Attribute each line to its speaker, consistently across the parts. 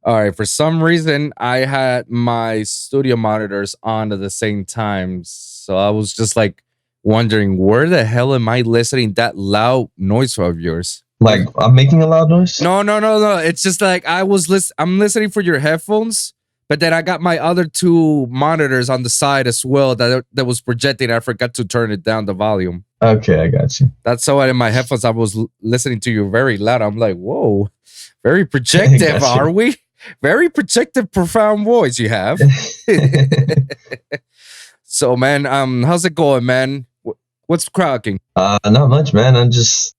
Speaker 1: All right. For some reason, I had my studio monitors on at the same time. So I was just like wondering, where the hell am I listening that loud noise of yours?
Speaker 2: Like I'm making a loud noise?
Speaker 1: No. It's just like I'm listening for your headphones, but then I got my other two monitors on the side as well that was projecting. I forgot to turn it down the volume.
Speaker 2: Okay, I got you.
Speaker 1: That's so in my headphones, I was listening to you very loud. I'm like, whoa, very projective,
Speaker 2: Gotcha.
Speaker 1: are we? Very projective, profound voice you have. So, man, how's it going, man? What's cracking?
Speaker 2: Not much, man. I'm just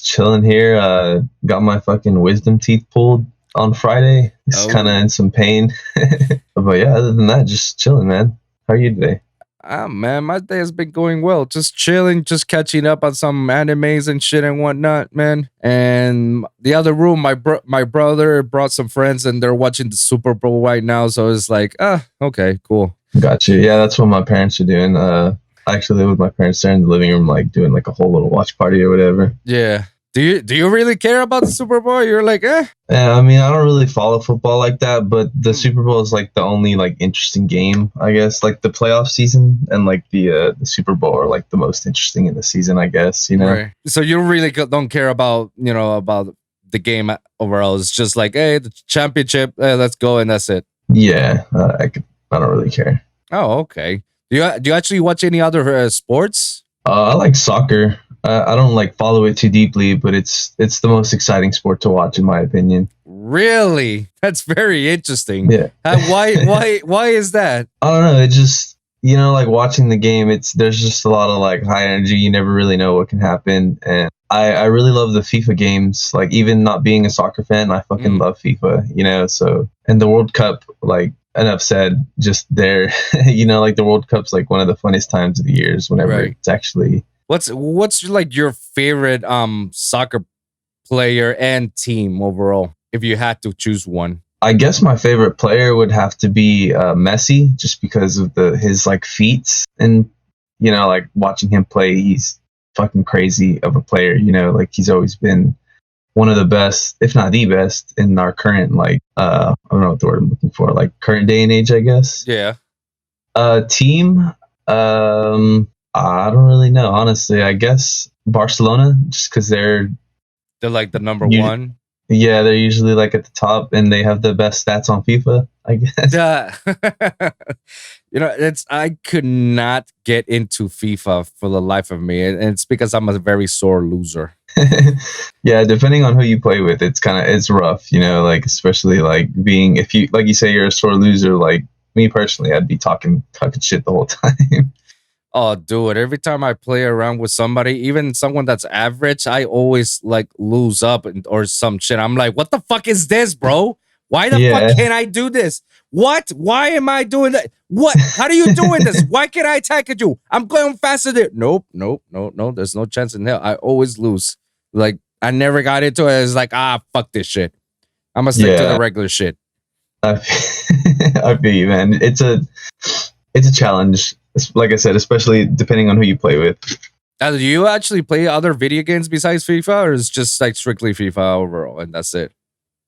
Speaker 2: chilling here. Got my fucking wisdom teeth pulled on Friday. It's kind of in some pain. But yeah, other than that, just chilling, man. How are you today?
Speaker 1: Man, my day has been going well. Just chilling, just catching up on some animes and shit and whatnot, man. And the other room, my brother brought some friends and they're watching the Super Bowl right now. So it's like, okay, cool.
Speaker 2: Got you. Yeah, that's what my parents are doing. I actually live with my parents there in the living room, like doing like a whole little watch party or whatever.
Speaker 1: Yeah. Do you really care about the Super Bowl? You're like,
Speaker 2: Yeah, I mean, I don't really follow football like that, but the Super Bowl is like the only like interesting game, I guess. Like the playoff season and like the Super Bowl are like the most interesting in the season, I guess. You know.
Speaker 1: Right. So you really don't care about about the game overall. It's just like, hey, the championship, let's go, and that's it.
Speaker 2: Yeah, I don't really care.
Speaker 1: Oh, okay. Do you actually watch any other sports?
Speaker 2: I like soccer. I don't like follow it too deeply, but it's the most exciting sport to watch in my opinion.
Speaker 1: Really? That's very interesting.
Speaker 2: Yeah.
Speaker 1: Why is that?
Speaker 2: I don't know. It just like watching the game. There's just a lot of like high energy. You never really know what can happen, and I really love the FIFA games. Like even not being a soccer fan, I fucking love FIFA. So and the World Cup, like enough said. Just there, like the World Cup's like one of the funnest times of the years whenever it's actually.
Speaker 1: What's like your favorite soccer player and team overall, if you had to choose one?
Speaker 2: I guess my favorite player would have to be Messi, just because of his like feats and like watching him play. He's fucking crazy of a player. Like he's always been one of the best, if not the best, in our current like I don't know what the word I'm looking for, like current day and age, I guess.
Speaker 1: Yeah.
Speaker 2: Team. I don't really know, honestly. I guess Barcelona, just because they're
Speaker 1: like the number one.
Speaker 2: Yeah, they're usually like at the top, and they have the best stats on FIFA, I guess.
Speaker 1: I could not get into FIFA for the life of me, and it's because I'm a very sore loser.
Speaker 2: Yeah, depending on who you play with, it's rough, like especially like being, if you like you say you're a sore loser, like me personally, I'd be talking shit the whole time.
Speaker 1: Oh, dude, every time I play around with somebody, even someone that's average, I always like lose up or some shit. I'm like, what the fuck is this, bro? Why the fuck can't I do this? What? Why am I doing that? What? How are you doing this? Why can't I attack at you? I'm going faster there. Nope. There's no chance in hell. I always lose. Like, I never got into it. It's like, fuck this shit. I'm gonna stick to the regular shit.
Speaker 2: I feel you, man. It's a challenge. Like I said, especially depending on who you play with.
Speaker 1: Do you actually play other video games besides FIFA, or is it just like strictly FIFA overall, and that's it?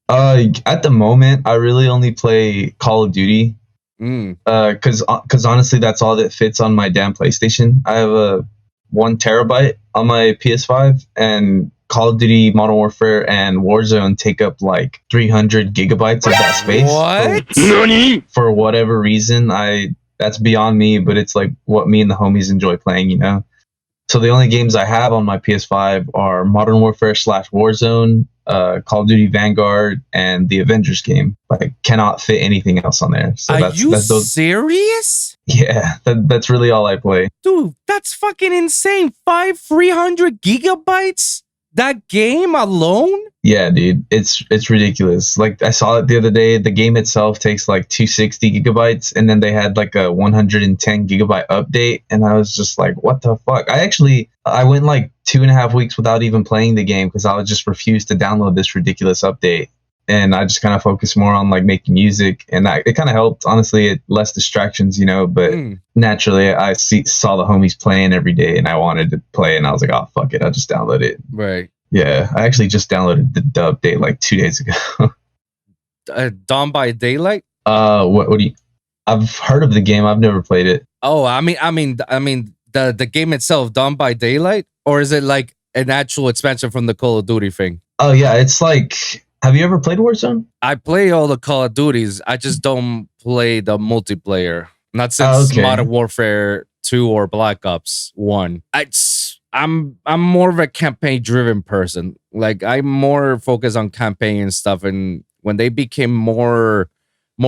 Speaker 2: At the moment, I really only play Call of Duty. Because honestly, that's all that fits on my damn PlayStation. I have a 1 terabyte on my PS5, and Call of Duty, Modern Warfare, and Warzone take up like 300 gigabytes of that space.
Speaker 1: What?
Speaker 2: For whatever reason, that's beyond me, but it's like what me and the homies enjoy playing, So the only games I have on my PS5 are Modern Warfare / Warzone, Call of Duty Vanguard, and the Avengers game. Like, cannot fit anything else on there. So
Speaker 1: Are you serious?
Speaker 2: Yeah, that's really all I play.
Speaker 1: Dude, that's fucking insane. 300 gigabytes? That game alone?
Speaker 2: Yeah, dude, it's ridiculous. Like, I saw it the other day. The game itself takes like 260 gigabytes, and then they had like a 110 gigabyte update, and I was just like, what the fuck? I went like 2.5 weeks without even playing the game because I was just refused to download this ridiculous update, and I just kind of focused more on like making music, and it kind of helped, honestly. Less distractions, but naturally I saw the homies playing every day, and I wanted to play, and I was like, oh fuck it, I'll just download it.
Speaker 1: Right.
Speaker 2: Yeah, I actually just downloaded the update like 2 days ago.
Speaker 1: Dawn by Daylight?
Speaker 2: What do you? I've heard of the game. I've never played it.
Speaker 1: Oh, the game itself, Dawn by Daylight, or is it like an actual expansion from the Call of Duty thing?
Speaker 2: Oh yeah, it's like. Have you ever played Warzone?
Speaker 1: I play all the Call of Duties. I just don't play the multiplayer. Not since
Speaker 2: Okay.
Speaker 1: Modern Warfare 2 or Black Ops 1. I'm more of a campaign driven person. Like I'm more focused on campaign and stuff. And when they became more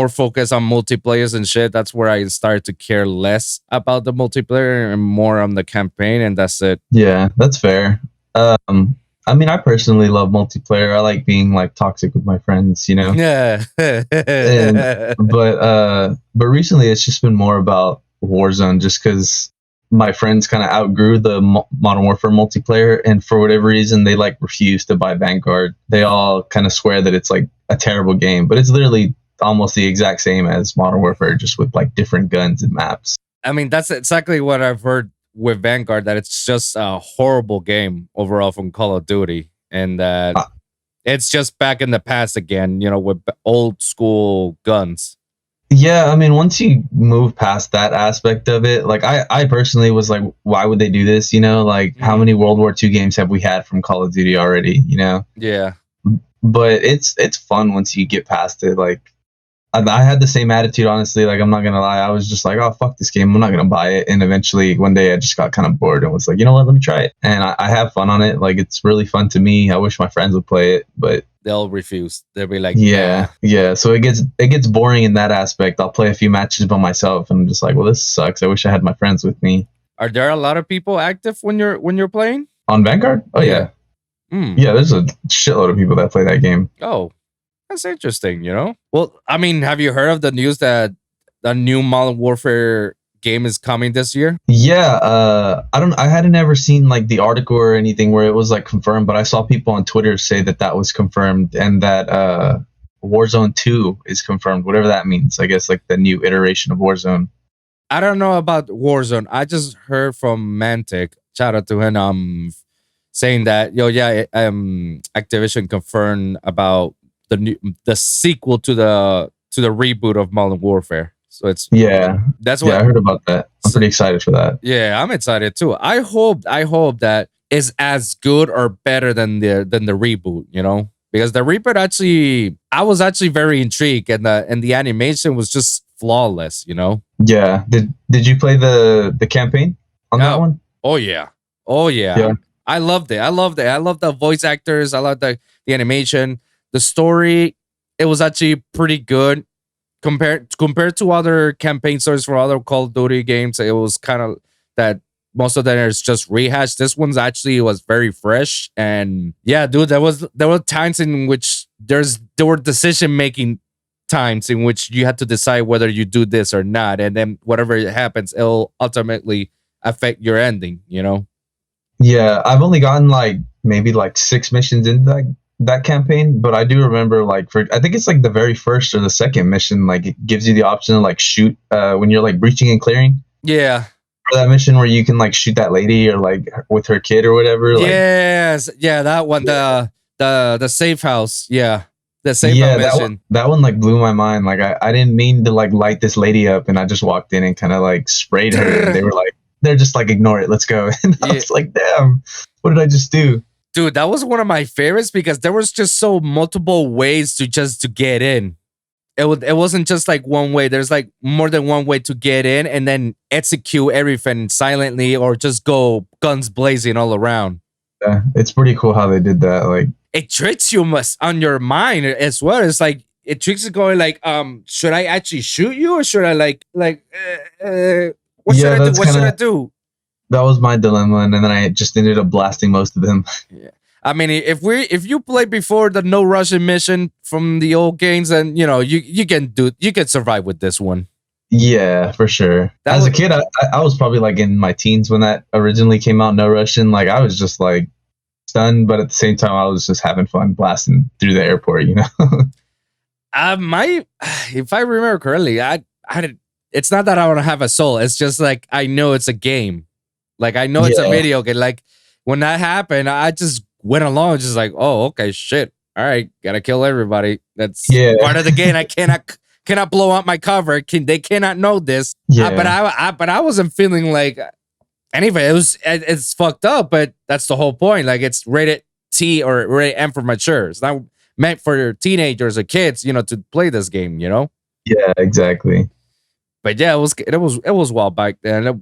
Speaker 1: focused on multiplayers and shit, that's where I started to care less about the multiplayer and more on the campaign, and that's it.
Speaker 2: Yeah, that's fair. I mean, I personally love multiplayer. I like being like toxic with my friends, you know.
Speaker 1: Yeah.
Speaker 2: But recently it's just been more about Warzone, just because my friends kind of outgrew the Modern Warfare multiplayer, and for whatever reason they like refuse to buy Vanguard. They all kind of swear that it's like a terrible game, but it's literally almost the exact same as Modern Warfare, just with like different guns and maps.
Speaker 1: I mean, that's exactly what I've heard with Vanguard, that it's just a horrible game overall from Call of Duty, and that it's just back in the past again, with old school guns.
Speaker 2: Yeah, I mean, once you move past that aspect of it, like I personally was like, why would they do this? Like how many World War II games have we had from Call of Duty already?
Speaker 1: Yeah.
Speaker 2: But it's fun once you get past it. Like I had the same attitude, honestly. Like, I'm not gonna lie, I was just like, oh fuck this game, I'm not gonna buy it. And eventually one day I just got kind of bored and was like, you know what, let me try it. And I have fun on it. Like, it's really fun to me. I wish my friends would play it, but
Speaker 1: they'll refuse. They'll be like,
Speaker 2: yeah. So it gets boring in that aspect. I'll play a few matches by myself and I'm just like, well, this sucks. I wish I had my friends with me.
Speaker 1: Are there a lot of people active when you're playing
Speaker 2: on Vanguard? Oh yeah. Yeah, there's a shitload of people that play that game.
Speaker 1: Oh, that's interesting, Well, I mean, have you heard of the news that the new Modern Warfare game is coming this year?
Speaker 2: Yeah, I hadn't ever seen like the article or anything where it was like confirmed, but I saw people on Twitter say that was confirmed, and that Warzone 2 is confirmed, whatever that means. I guess like the new iteration of Warzone.
Speaker 1: I don't know about Warzone. I just heard from Mantic, shout out to him, saying that Activision confirmed about the sequel to the reboot of Modern Warfare. So it's that's what
Speaker 2: I heard about that. I'm pretty excited for that.
Speaker 1: Yeah, I'm excited too. I hope that is as good or better than the reboot, because the reboot I was actually very intrigued, and the animation was just flawless,
Speaker 2: Yeah. Did you play the campaign on that one?
Speaker 1: Oh yeah. I loved it. I loved the voice actors. I loved the animation. The story, it was actually pretty good compared to other campaign stories for other Call of Duty games. It was kind of that most of them is just rehashed. This one's actually was very fresh, and yeah, dude, there were times in which there were decision making times in which you had to decide whether you do this or not, and then whatever happens, it'll ultimately affect your ending.
Speaker 2: Yeah, I've only gotten like maybe like 6 missions into that campaign, but I do remember like I think it's like the very first or the second mission, like it gives you the option to like shoot when you're like breaching and clearing.
Speaker 1: Yeah.
Speaker 2: For that mission where you can like shoot that lady or like with her kid or whatever.
Speaker 1: Yes, that one, the safe house. Yeah. The safe house mission.
Speaker 2: That one like blew my mind. Like I didn't mean to like light this lady up, and I just walked in and kind of like sprayed her, and they're just like, ignore it, let's go. And I was like, damn, what did I just do?
Speaker 1: Dude, that was one of my favorites because there was just so multiple ways to get in. It wasn't just like one way. There's like more than one way to get in and then execute everything silently or just go guns blazing all around.
Speaker 2: Yeah, it's pretty cool how they did that. Like,
Speaker 1: it tricks you on your mind as well. It's like it tricks you going like, should I actually shoot you or should I what should I do? What should I do?
Speaker 2: That was my dilemma, and then I just ended up blasting most of them.
Speaker 1: Yeah. I mean, if you play before the no rushing mission from the old games, then you can survive with this one.
Speaker 2: Yeah, for sure. As a kid, I was probably like in my teens when that originally came out, no rushing. Like I was just like stunned, but at the same time, I was just having fun blasting through the airport.
Speaker 1: If I remember correctly, it's not that I want to have a soul. It's just like I know it's a game. Like I know it's a video game. Like when that happened, I just went along, just like, oh, okay, shit. All right, gotta kill everybody. That's
Speaker 2: Yeah.
Speaker 1: part of the game. I cannot blow up my cover. They cannot know this.
Speaker 2: Yeah.
Speaker 1: But I wasn't feeling like. Anyway, it's fucked up, but that's the whole point. Like, it's rated T or rated M for mature. It's not meant for teenagers or kids, to play this game.
Speaker 2: Yeah, exactly.
Speaker 1: But yeah, it was well back then. I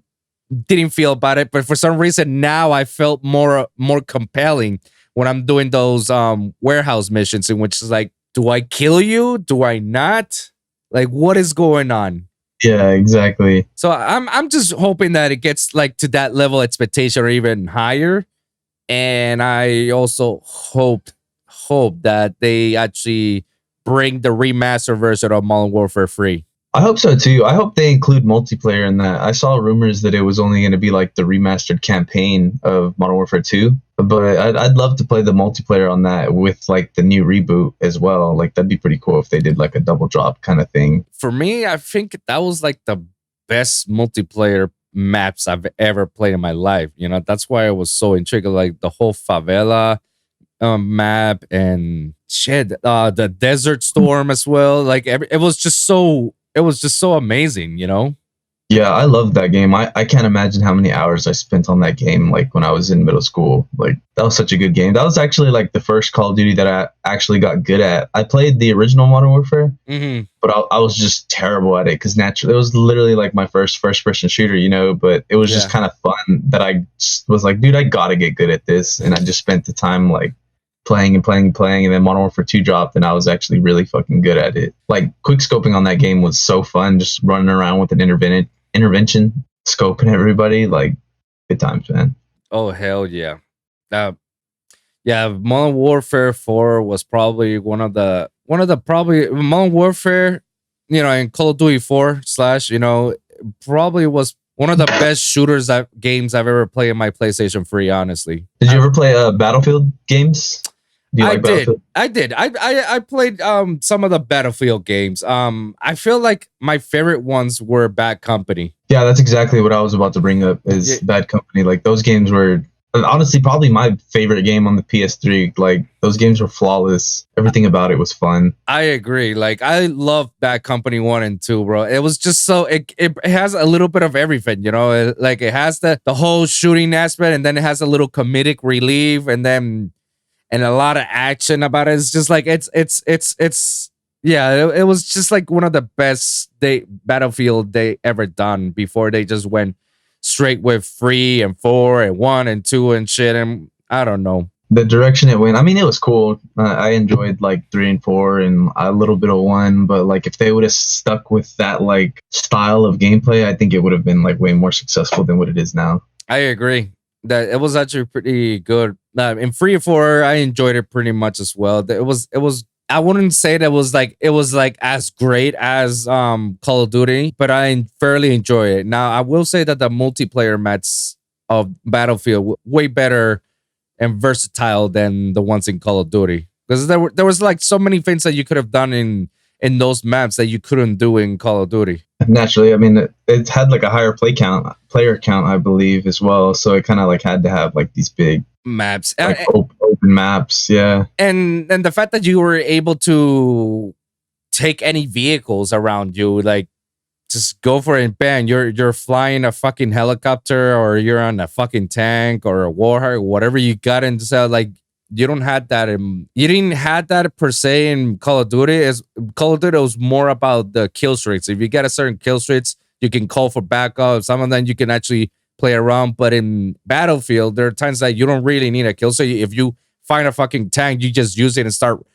Speaker 1: didn't feel about it, but for some reason now I felt more compelling when I'm doing those warehouse missions, in which is like, do I kill you? Do I not? Like, what is going on?
Speaker 2: Yeah, exactly.
Speaker 1: So I'm just hoping that it gets like to that level expectation or even higher. And I also hope that they actually bring the remaster version of Modern Warfare 3.
Speaker 2: I hope so too. I hope they include multiplayer in that. I saw rumors that it was only going to be like the remastered campaign of Modern Warfare 2, but I'd love to play the multiplayer on that with like the new reboot as well. Like, that'd be pretty cool if they did like a double drop kind of thing.
Speaker 1: For me, I think that was like the best multiplayer maps I've ever played in my life. That's why I was so intrigued. Like the whole favela map and shit, the Desert Storm as well. Like it was just so amazing.
Speaker 2: Yeah, I love that game. I can't imagine how many hours I spent on that game, like when I was in middle school. Like, that was such a good game. That was actually like the first Call of Duty that I actually got good at. I played the original Modern Warfare, but I was just terrible at it because naturally it was literally like my first person shooter, but it was just kind of fun that I was like, dude, I gotta get good at this. And I just spent the time like playing, and then Modern Warfare 2 dropped, and I was actually really fucking good at it. Like, quick scoping on that game was so fun, just running around with an intervention, scoping everybody. Like, good times, man.
Speaker 1: Oh, hell yeah. Yeah, Modern Warfare 4 was probably one of the probably Modern Warfare, and Call of Duty 4 / probably was one of the best games I've ever played in my PlayStation 3, honestly.
Speaker 2: Did you ever play Battlefield games? Do you like Battlefield?
Speaker 1: I did. I played some of the Battlefield games. I feel like my favorite ones were Bad Company.
Speaker 2: Yeah, that's exactly what I was about to bring up, is Bad Company. Like, those games were honestly probably my favorite game on the PS3. Like, those games were flawless. Everything about it was fun.
Speaker 1: I agree. Like, I love Bad Company 1 and 2, bro. It was just so it has a little bit of everything, like it has the whole shooting aspect, and then it has a little comedic relief, and a lot of action about it. It's just like it was just like one of the best Battlefield they ever done before they just went straight with 3 and 4 and 1 and 2 and shit. And I don't know.
Speaker 2: The direction it went, I mean, it was cool. I enjoyed like 3 and 4 and a little bit of 1, but like if they would have stuck with that like style of gameplay, I think it would have been like way more successful than what it is now.
Speaker 1: I agree that it was actually pretty good. In 3 and 4, I enjoyed it pretty much as well. It was. I wouldn't say that it was like as great as Call of Duty, but I fairly enjoy it. Now, I will say that the multiplayer maps of Battlefield were way better and versatile than the ones in Call of Duty, because there was like so many things that you could have done in those maps that you couldn't do in Call of Duty.
Speaker 2: Naturally, I mean, it had like a higher player count, I believe, as well. So it kind of like had to have like these big
Speaker 1: maps,
Speaker 2: like open maps, yeah.
Speaker 1: And the fact that you were able to take any vehicles around you, like just go for it, bang, you're flying a fucking helicopter, or you're on a fucking tank or a warhawk, whatever you got into, like. You didn't have that per se in Call of Duty. Call of Duty was more about the kill streaks. If you get a certain kill streaks, you can call for backup. Some of them you can actually play around. But in Battlefield, there are times that you don't really need a kill. So if you find a fucking tank, you just use it and start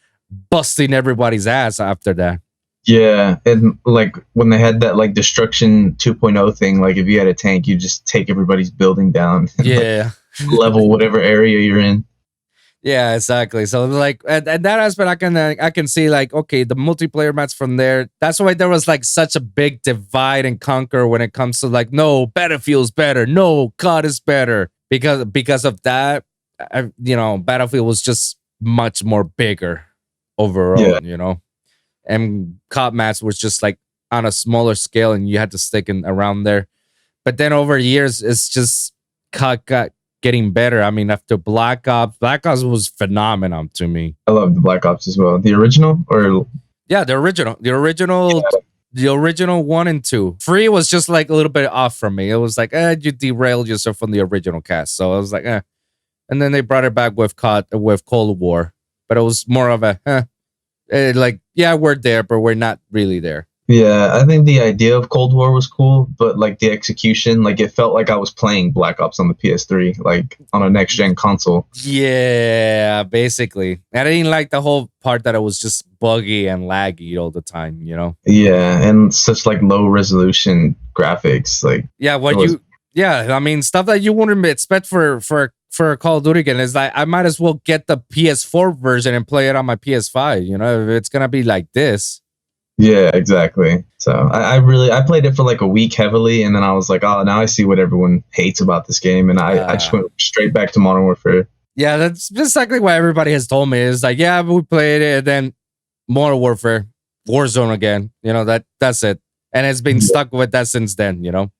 Speaker 1: busting everybody's ass after that.
Speaker 2: Yeah, and like when they had that like Destruction 2.0 thing, like if you had a tank, you just take everybody's building down.
Speaker 1: Yeah,
Speaker 2: like, level whatever area you're in.
Speaker 1: Yeah, exactly. So like, and that aspect, I can see like, okay, the multiplayer maps from there. That's why there was like such a big divide and conquer when it comes to like, no, Battlefield's better, no, COD is better, because of that. Battlefield was just much more bigger overall, and COD maps was just like on a smaller scale, and you had to stick in around there. But then over years, it's just COD getting better. I mean, after Black Ops was phenomenal to me.
Speaker 2: I love the Black Ops as well. The original or
Speaker 1: yeah, the original, the original 1 and 2. 3 was just like a little bit off from me. It was like, you derailed yourself from the original cast. So I was like, And then they brought it back with Cold War, but it was more of a, like, yeah, we're there, but we're not really there.
Speaker 2: Yeah, I think the idea of Cold War was cool, but like the execution, like it felt like I was playing Black Ops on the PS3, like on a next gen console.
Speaker 1: Yeah, basically. I didn't like the whole part that it was just buggy and laggy all the time, you know?
Speaker 2: Yeah, and such like low resolution graphics, like
Speaker 1: I mean, stuff that you wouldn't expect for a Call of Duty game is like, I might as well get the PS4 version and play it on my PS5, you know, if it's gonna be like this.
Speaker 2: Yeah, exactly. So I played it for like a week heavily, and then I was like, oh, now I see what everyone hates about this game, and I just went straight back to Modern Warfare.
Speaker 1: Yeah, that's exactly what everybody has told me. Is like, yeah, we played it, and then Modern Warfare, Warzone again. You know, that's it, and it's been stuck with that since then. You know.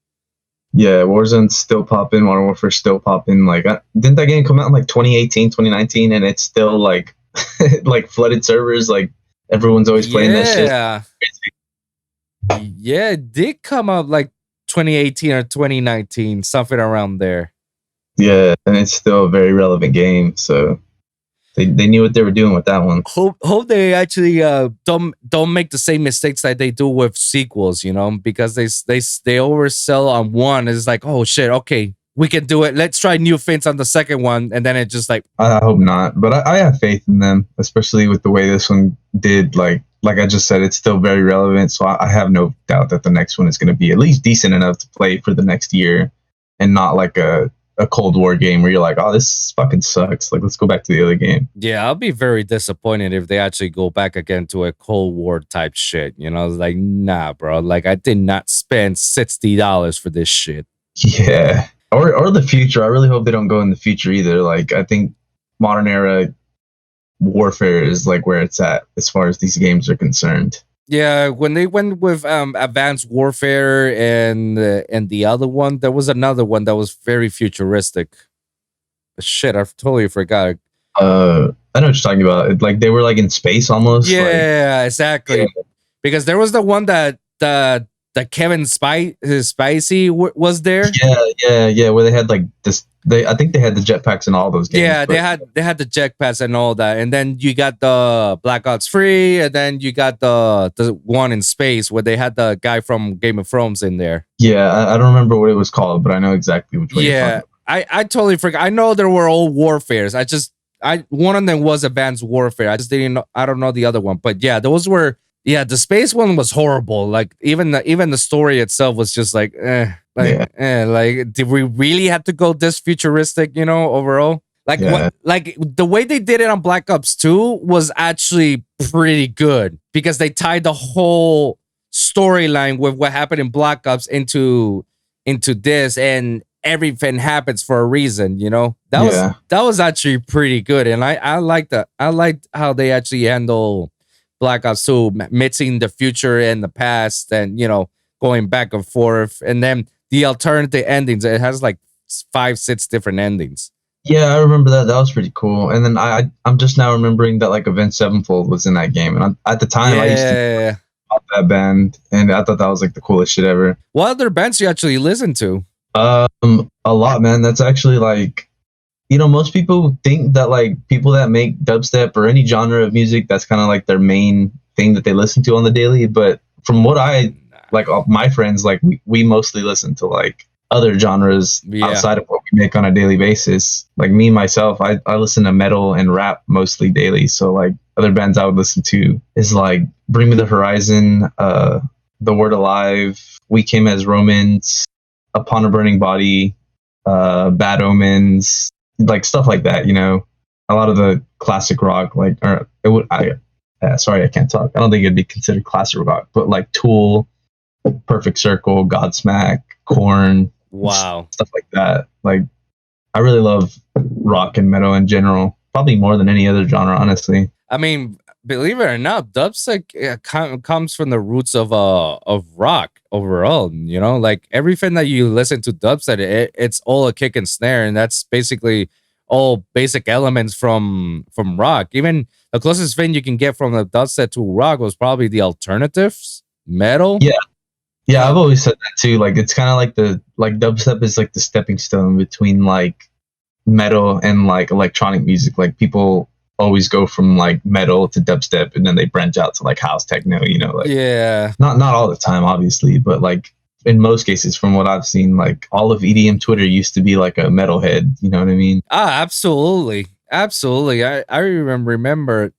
Speaker 2: Yeah, Warzone's still popping, Modern Warfare still popping. Like, didn't that game come out in like 2018, 2019, and it's still like like flooded servers, like. Everyone's always playing that shit.
Speaker 1: Yeah, it did come up like 2018 or 2019, something around there.
Speaker 2: Yeah, and it's still a very relevant game. So they knew what they were doing with that one.
Speaker 1: Hope they actually don't make the same mistakes that they do with sequels, you know, because they oversell on one. It's like, oh shit, okay, we can do it. Let's try new things on the second one, and then it just like.
Speaker 2: I hope not, but I have faith in them, especially with the way this one did. Like I just said, it's still very relevant. So I have no doubt that the next one is going to be at least decent enough to play for the next year, and not like a Cold War game where you're like, oh, this fucking sucks. Like, let's go back to the other game.
Speaker 1: Yeah, I'll be very disappointed if they actually go back again to a Cold War type shit. You know, like, nah, bro. Like, I did not spend $60 for this shit.
Speaker 2: Yeah. Or the future. I really hope they don't go in the future either. Like, I think modern era warfare is like where it's at as far as these games are concerned.
Speaker 1: Yeah, when they went with Advanced Warfare and the other one, there was another one that was very futuristic. Shit, I totally forgot.
Speaker 2: I know what you're talking about. Like they were like in space almost.
Speaker 1: Yeah, exactly. Yeah. Because there was the one that Kevin Spacey was there.
Speaker 2: Yeah. Where they had like this. I think they had the jetpacks in all those games.
Speaker 1: Yeah, they had the jetpacks and all that, and then you got the Black Ops 3, and then you got the one in space where they had the guy from Game of Thrones in there.
Speaker 2: Yeah, I don't remember what it was called, but I know exactly which one.
Speaker 1: Yeah, I totally forgot. I know there were all warfares. One of them was Advanced Warfare. I just didn't know. I don't know the other one, but yeah, those were. Yeah, the space one was horrible. Like even the story itself was just like, like did we really have to go this futuristic? You know, overall, like like the way they did it on Black Ops 2 was actually pretty good because they tied the whole storyline with what happened in Black Ops into this, and everything happens for a reason. You know, that was actually pretty good, and I liked that. I liked how they actually handle Black Ops 2, mixing the future and the past, and you know, going back and forth, and then the alternative endings. It has like 5-6 different endings.
Speaker 2: Yeah, I remember that. That was pretty cool. And then I'm just now remembering that like Avenged Sevenfold was in that game, and at the time I used to love that band, and I thought that was like the coolest shit ever.
Speaker 1: What other bands do you actually listen to?
Speaker 2: A lot, man. That's actually like. You know, most people think that like people that make dubstep or any genre of music, that's kind of like their main thing that they listen to on the daily. But from what I like, my friends, like we mostly listen to like other genres outside of what we make on a daily basis. Like me, myself, I listen to metal and rap mostly daily. So like other bands I would listen to is like Bring Me the Horizon, The Word Alive, We Came as Romans, Upon a Burning Body, Bad Omens. Like stuff like that, you know, a lot of the classic rock, like, or it would, sorry, I can't talk. I don't think it'd be considered classic rock, but like Tool, Perfect Circle, Godsmack, Korn, stuff like that. Like, I really love rock and metal in general, probably more than any other genre, honestly.
Speaker 1: I mean, believe it or not, dubstep comes from the roots of rock overall. You know, like everything that you listen to dubstep, it's all a kick and snare, and that's basically all basic elements from rock. Even the closest thing you can get from the dubstep to rock was probably the alternatives metal.
Speaker 2: Yeah,
Speaker 1: You
Speaker 2: yeah, I've
Speaker 1: know,
Speaker 2: always said that too. Like it's kind of like the like dubstep is like the stepping stone between like metal and like electronic music. Like people always go from like metal to dubstep and then they branch out to like house techno, you know, like
Speaker 1: yeah.
Speaker 2: not all the time obviously, but like in most cases from what I've seen, like all of EDM Twitter used to be like a metalhead, you know what I mean?
Speaker 1: Ah, absolutely. Absolutely. I remember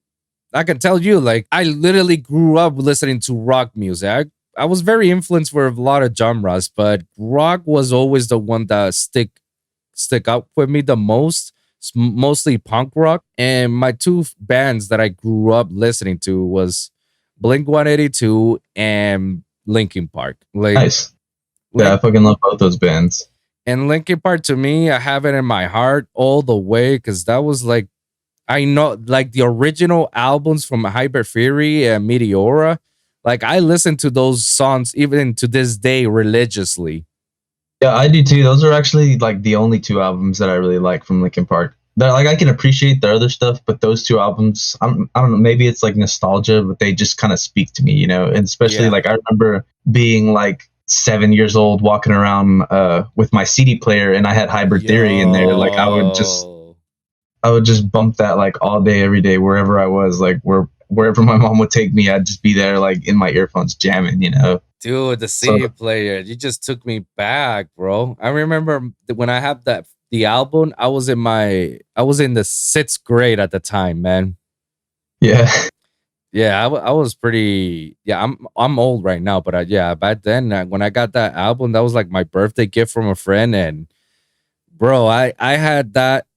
Speaker 1: I can tell you, like, I literally grew up listening to rock music. I was very influenced with a lot of genres, but rock was always the one that stick up with me the most. It's mostly punk rock. And my two bands that I grew up listening to was Blink 182 and Linkin Park.
Speaker 2: Nice. Yeah, I
Speaker 1: Link
Speaker 2: fucking love both those bands.
Speaker 1: and Linkin Park to me, I have it in my heart all the way because that was like I know like the original albums from Hyper Theory and Meteora. Like I listen to those songs even to this day religiously.
Speaker 2: Yeah, I do too. Those are actually like the only two albums that I really like from Linkin Park. They're, like I can appreciate their other stuff, but those two albums, I don't know, maybe it's like nostalgia, but they just kind of speak to me, you know. And especially
Speaker 1: Yeah.
Speaker 2: like I remember being like 7 years old, walking around with my CD player, and I had Hybrid Theory in there. Like
Speaker 1: Yo.
Speaker 2: I would just bump that like all day, every day, wherever I was, like wherever my mom would take me, I'd just be there like in my earphones jamming, you know.
Speaker 1: Dude, the
Speaker 2: So
Speaker 1: CD player, you just took me back, bro. I remember when I had the album, I was in the 6th grade at the time, man.
Speaker 2: yeah,
Speaker 1: Yeah, I was pretty. Yeah, I'm old right now, but yeah, back then when I got that album, that was like my birthday gift from a friend, and bro, I had that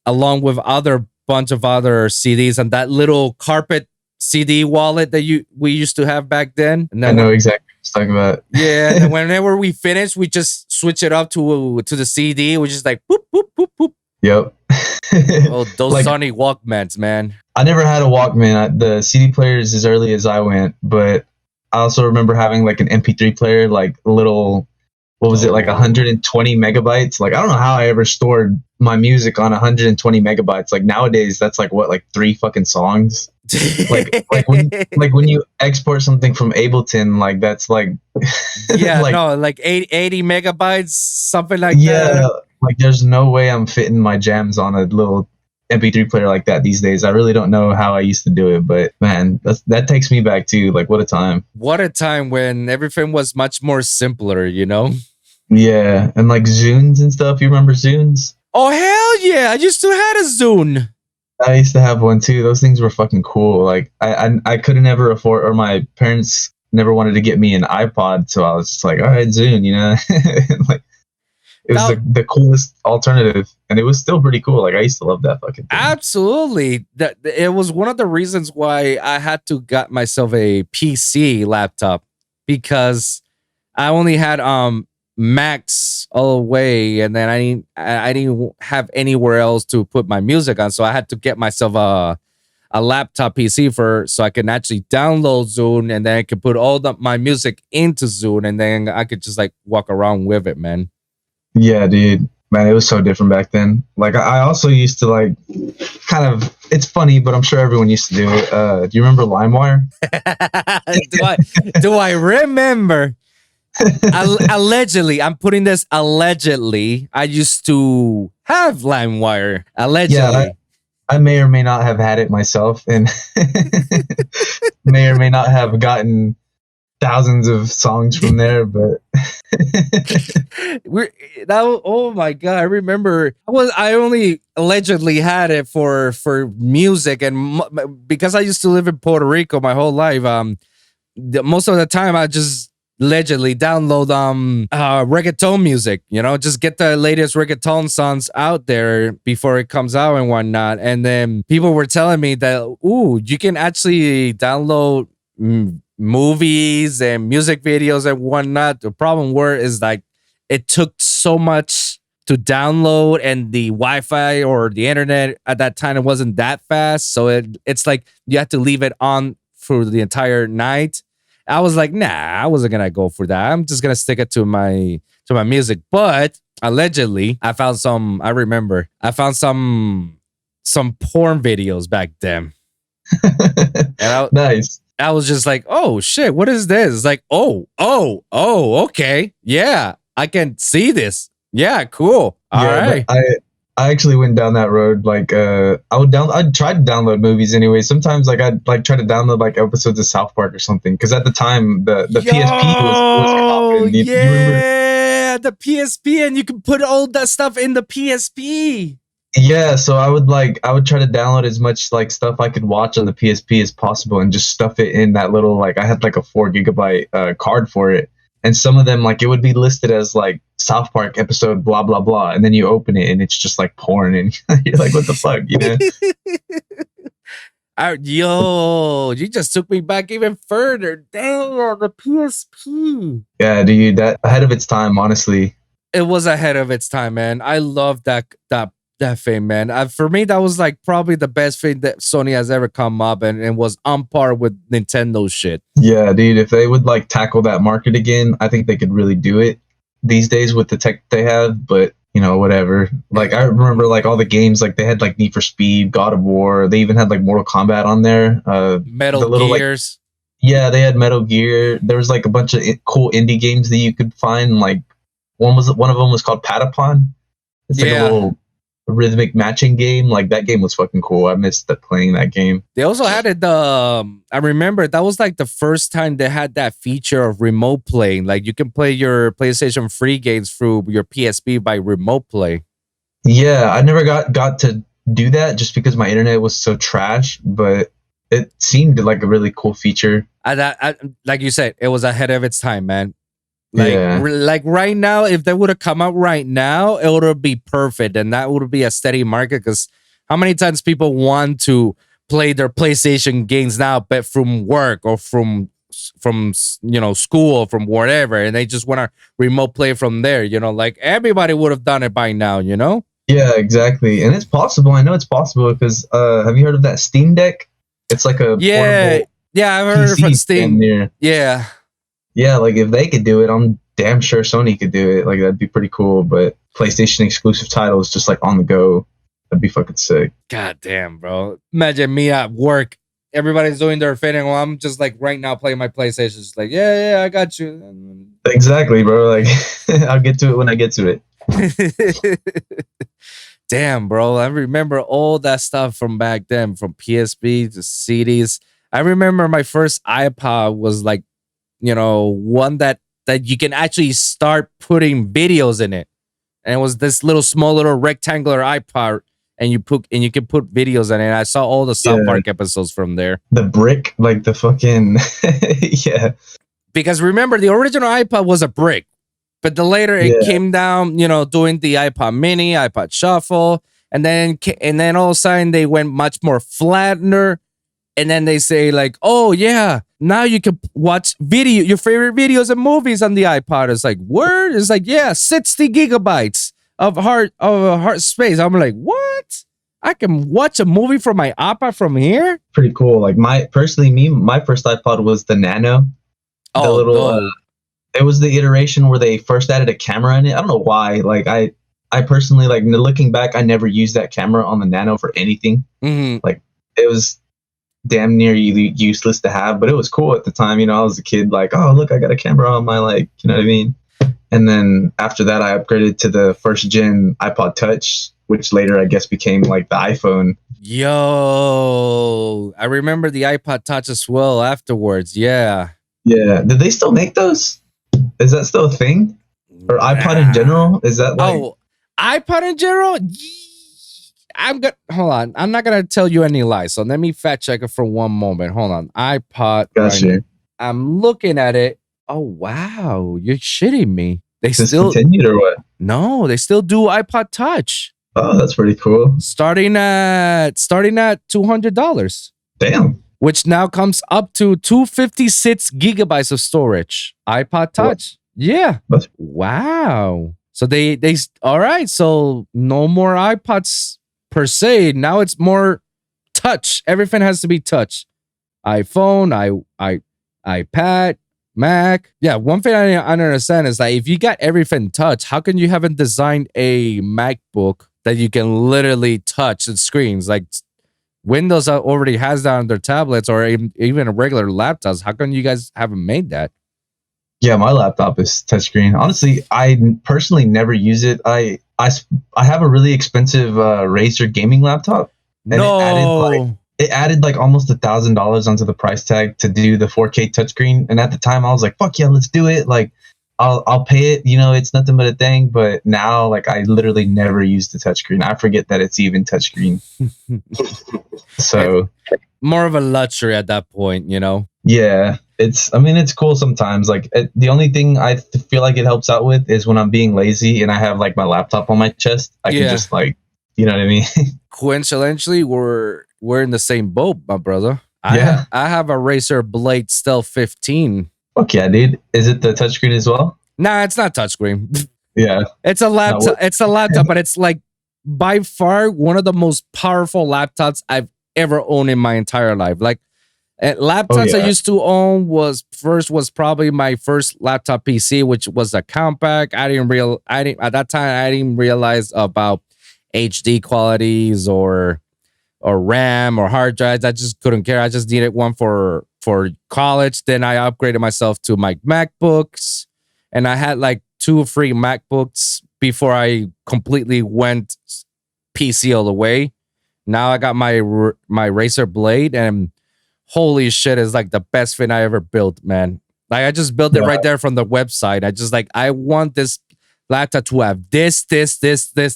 Speaker 1: along with other bunch of other CDs and that little carpet CD wallet that we used to have back then. And
Speaker 2: I
Speaker 1: then
Speaker 2: know exactly what you're talking about.
Speaker 1: yeah, and then whenever we finish, we just switch it up to the CD, which is like boop boop boop boop.
Speaker 2: Yep.
Speaker 1: Oh, those
Speaker 2: Like
Speaker 1: Sony Walkmans, man.
Speaker 2: I never had a Walkman. The CD players as early as I went, but I also remember having like an MP3 player, like a little, what was it, like
Speaker 1: Oh.
Speaker 2: 120 megabytes? Like I don't know how I ever stored my music on 120 megabytes. Like nowadays, that's like what, like 3 fucking songs. Like when you export something from Ableton, like that's like
Speaker 1: Yeah,
Speaker 2: like
Speaker 1: no, like 80 megabytes, something like
Speaker 2: yeah,
Speaker 1: that.
Speaker 2: like there's no way I'm fitting my jams on a little MP3 player like that these days. I really don't know how I used to do it, but man, that takes me back to like what a time.
Speaker 1: What a time when everything was much more simpler, you know?
Speaker 2: Yeah, and like Zunes and stuff. You remember Zunes?
Speaker 1: Oh hell yeah! I used to had a Zune.
Speaker 2: I used to have one too. Those things were fucking cool. Like I couldn't ever afford, or my parents never wanted to get me an iPod, so I was just like, all right, Zune, you know. Like it was
Speaker 1: Now,
Speaker 2: the coolest alternative, and it was still pretty cool. Like I used to love that fucking thing.
Speaker 1: absolutely. That it was one of the reasons why I had to got myself a PC laptop because I only had Macs all the way, and then I didn't have anywhere else to put my music on, so I had to get myself a laptop PC so I can actually download Zune, and then I could put all my music into Zune, and then I could just like walk around with it, man.
Speaker 2: Yeah, dude. Man, it was so different back then. Like I also used to like kind of, it's funny, but I'm sure everyone used to do it. Do you remember LimeWire?
Speaker 1: Do I remember? Allegedly, I'm putting this allegedly. I used to have LimeWire. Allegedly.
Speaker 2: Yeah, I may or may not have had it myself, and may or may not have gotten thousands of songs from there, but
Speaker 1: Oh my god, I remember I only allegedly had it for music, and because I used to live in Puerto Rico my whole life, most of the time I just allegedly download reggaeton music, you know, just get the latest reggaeton songs out there before it comes out and whatnot. And then people were telling me that you can actually download movies and music videos and whatnot. The problem is like it took so much to download, and the Wi-Fi or the internet at that time, it wasn't that fast. So it's like you had to leave it on for the entire night. I was like, nah, I wasn't gonna go for that. I'm just gonna stick it to my music. But allegedly, I found some. I remember I found some porn videos back then. And
Speaker 2: Nice.
Speaker 1: I was just like, oh shit, what is this? It's like, oh, okay, yeah, I can see this. Yeah, cool. All right.
Speaker 2: I actually went down that road. Like, I'd try to download movies anyway. Sometimes, like, I'd like try to download like episodes of South Park or something. Because at the time, the PSP was popping. You remember?
Speaker 1: Yeah, the PSP, and you can put all that stuff in the PSP.
Speaker 2: Yeah, so I would try to download as much like stuff I could watch on the PSP as possible, and just stuff it in that little, like, I had like a 4 GB card for it. And some of them, like, it would be listed as like South Park episode blah blah blah, and then you open it and it's just like porn, and you're like, what the fuck, you know?
Speaker 1: Yo, you just took me back even further. Damn, the PSP.
Speaker 2: Yeah, dude, that ahead of its time, honestly.
Speaker 1: It was ahead of its time, man. I love that thing, man. For me, that was like probably the best thing that Sony has ever come up, and was on par with Nintendo shit.
Speaker 2: Yeah, dude, if they would like tackle that market again, I think they could really do it these days with the tech they have. But you know, whatever. Like, I remember like all the games, like they had like Need for Speed, God of War. They even had like Mortal Kombat on there.
Speaker 1: Metal Gears.
Speaker 2: Like, yeah, they had Metal Gear. There was like a bunch of cool indie games that you could find. Like one of them was called Patapon. It's like a little rhythmic matching game. Like, that game was fucking cool. I missed playing that game.
Speaker 1: They also had it. I remember that was like the first time they had that feature of remote playing. Like, you can play your PlayStation free games through your PSP by remote play.
Speaker 2: Yeah, I never got to do that just because my internet was so trash. But it seemed like a really cool feature.
Speaker 1: Like you said, it was ahead of its time, man. Like right now, if they would have come out right now, it would be perfect, and that would be a steady market. Because how many times people want to play their PlayStation games now, but from work or from school or from whatever, and they just want to remote play from there. Like, everybody would have done it by now.
Speaker 2: Yeah, exactly, and it's possible. I know it's possible because have you heard of that Steam Deck? It's like a
Speaker 1: portable I've heard of Steam.
Speaker 2: Yeah, like if they could do it, I'm damn sure Sony could do it. Like, that'd be pretty cool. But PlayStation exclusive titles just like on the go, that'd be fucking sick.
Speaker 1: God damn, bro. Imagine me at work. Everybody's doing their thing, and I'm just like right now playing my PlayStation. Just like, yeah, I got you.
Speaker 2: Exactly, bro. Like, I'll get to it when I get to it.
Speaker 1: Damn, bro. I remember all that stuff from back then, from PSP to CDs. I remember my first iPod was like, one that you can actually start putting videos in it, and it was this small little rectangular iPod, and you can put videos in it. And I saw all the South Park episodes from there.
Speaker 2: The brick, like the fucking yeah. Because
Speaker 1: remember, the original iPod was a brick, but later it came down, doing the iPod Mini, iPod Shuffle, and then all of a sudden they went much more flatter. And then they say like, oh yeah, now you can watch your favorite videos and movies on the iPod. It's like, word? It's like, yeah, 60 gigabytes of hard space. I'm like, what? I can watch a movie from my iPod from here?
Speaker 2: Pretty cool. Like, my first iPod was the Nano. It was the iteration where they first added a camera in it. I don't know why. Like, I personally, like, looking back, I never used that camera on the Nano for anything.
Speaker 1: Mm-hmm.
Speaker 2: Like, it was damn near useless to have, but it was cool at the time. I was a kid, like, oh look, I got a camera on my, like, you know what I mean? And then after that, I upgraded to the first gen iPod Touch, which later I guess became like the iPhone.
Speaker 1: Yo, I remember the iPod Touch as well afterwards. Yeah.
Speaker 2: Did they still make those? Is that still a thing? Or iPod in general? Is that like
Speaker 1: iPod in general? Hold on. I'm not gonna tell you any lies. So let me fact check it for one moment. Hold on. iPod.
Speaker 2: Gotcha.
Speaker 1: I'm looking at it. Oh wow, you're shitting me. They
Speaker 2: still continued or what?
Speaker 1: No, they still do iPod Touch.
Speaker 2: Oh, that's pretty cool.
Speaker 1: Starting at $200.
Speaker 2: Damn.
Speaker 1: Which now comes up to 256 gigabytes of storage. iPod Touch. What? Yeah. Wow. So they all right. So no more iPods per se. Now it's more touch. Everything has to be touch. iPhone, iPad, Mac. Yeah, one thing I don't understand is that if you got everything touch, how can you haven't designed a MacBook that you can literally touch the screens? Like Windows already has that on their tablets or even regular laptops. How come you guys haven't made that?
Speaker 2: Yeah, my laptop is touchscreen. Honestly, I personally never use it. I have a really expensive Razer gaming laptop, and it added like almost $1,000 onto the price tag to do the 4K touchscreen. And at the time, I was like, "Fuck yeah, let's do it!" Like, I'll pay it. You know, it's nothing but a thing. But now, like, I literally never use the touchscreen. I forget that it's even touchscreen. So
Speaker 1: more of a luxury at that point, you know.
Speaker 2: Yeah, it's cool sometimes. Like the only thing I feel like it helps out with is when I'm being lazy and I have like my laptop on my chest. I can just like, you know what I mean?
Speaker 1: Coincidentally, we're in the same boat, my brother.
Speaker 2: Yeah.
Speaker 1: I have a Razer Blade Stealth 15.
Speaker 2: Fuck yeah, dude. Is it the touchscreen as well?
Speaker 1: Nah, it's not touchscreen.
Speaker 2: Yeah.
Speaker 1: It's a laptop. It's a laptop, but it's like by far one of the most powerful laptops I've ever owned in my entire life. Like laptops I used to own was probably my first laptop PC, which was a compact. At that time I didn't realize about HD qualities or RAM or hard drives. I just couldn't care. I just needed one for college. Then I upgraded myself to my MacBooks, and I had like 2 or 3 MacBooks before I completely went PC all the way. Now I got my Razer Blade, and holy shit, is like the best thing I ever built, man. Like I just built it right there from the website. I just like, I want this laptop to have this,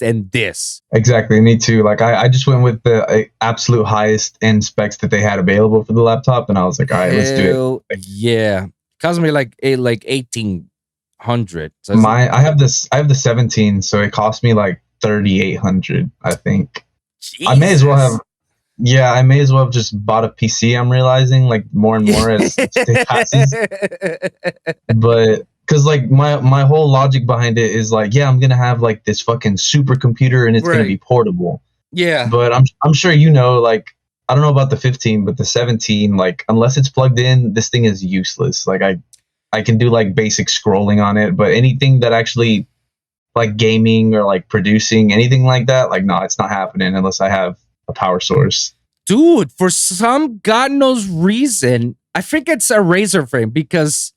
Speaker 1: and this.
Speaker 2: Exactly, me too. Like I just went with the absolute highest end specs that they had available for the laptop, and I was like, all right, let's do it.
Speaker 1: Yeah, cost me like 1,800. So
Speaker 2: I have the 17, so it cost me like 3,800, I think. Jesus. I may as well have just bought a PC. I'm realizing like more and more as it passes. But because like my whole logic behind it is like, yeah, I'm gonna have like this fucking supercomputer and it's gonna be portable.
Speaker 1: Yeah.
Speaker 2: But I'm sure you know, like, I don't know about the 15, but the 17, like unless it's plugged in, this thing is useless. Like I can do like basic scrolling on it, but anything that actually like gaming or like producing anything like that, like no, it's not happening unless I have a power source.
Speaker 1: Dude, for some God knows reason, I think it's a Razer frame, because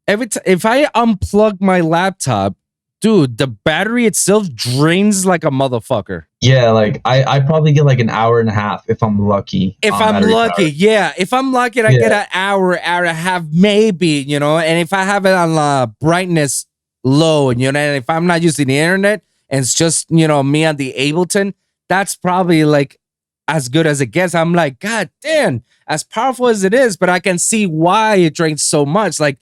Speaker 1: if I unplug my laptop, dude, the battery itself drains like a motherfucker.
Speaker 2: Yeah, like I probably get like an hour and a half if I'm lucky.
Speaker 1: If I'm lucky, yeah. If I'm lucky, I get an hour and a half, maybe, you know. And if I have it on brightness low, you know, and if I'm not using the internet and it's just, you know, me on the Ableton, that's probably like as good as it gets. I'm like, God damn, as powerful as it is, but I can see why it drains so much. Like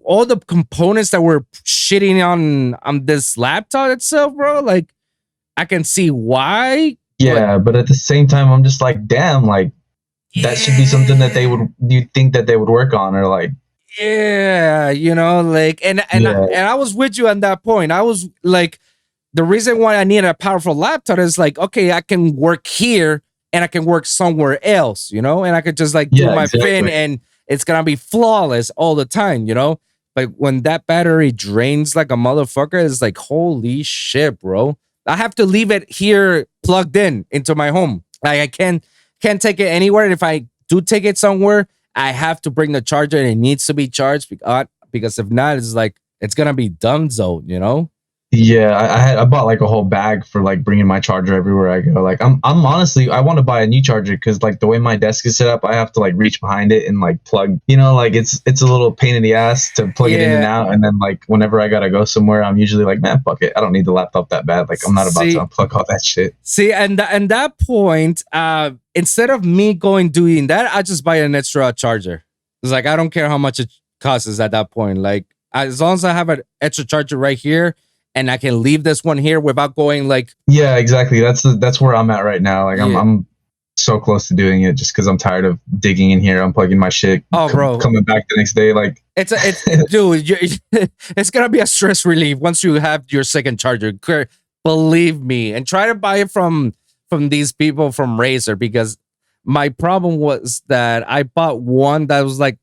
Speaker 1: all the components that were shitting on this laptop itself, bro. Like I can see why.
Speaker 2: Yeah, but at the same time, I'm just like, damn, like that should be something that you think that they would work on, or like.
Speaker 1: Yeah, you know, like and I was with you on that point. I was like, the reason why I need a powerful laptop is like, okay, I can work here and I can work somewhere else, you know, and I could just like do my thing and it's gonna be flawless all the time, you know. But when that battery drains like a motherfucker, it's like, holy shit, bro. I have to leave it here plugged into my home. Like I can't take it anywhere. And if I do take it somewhere, I have to bring the charger and it needs to be charged, because if not, it's like it's gonna be donezo, you know.
Speaker 2: Yeah, I bought like a whole bag for like bringing my charger everywhere I go. Like I'm honestly, I want to buy a new charger because like the way my desk is set up, I have to like reach behind it and like plug. You know, like it's a little pain in the ass to plug it in and out. And then like whenever I gotta go somewhere, I'm usually like, man, fuck it, I don't need the laptop that bad. Like I'm not about to unplug all that shit.
Speaker 1: See, and that point, instead of me doing that, I just buy an extra charger. It's like I don't care how much it costs at that point. Like as long as I have an extra charger right here. And I can leave this one here without going like.
Speaker 2: Yeah, exactly. That's where I'm at right now. Like I'm so close to doing it just because I'm tired of digging in here, unplugging my shit,
Speaker 1: Oh, bro.
Speaker 2: coming back the next day. Like
Speaker 1: dude, it's gonna be a stress relief once you have your second charger. Believe me, and try to buy it from these people from Razer, because my problem was that I bought one that was like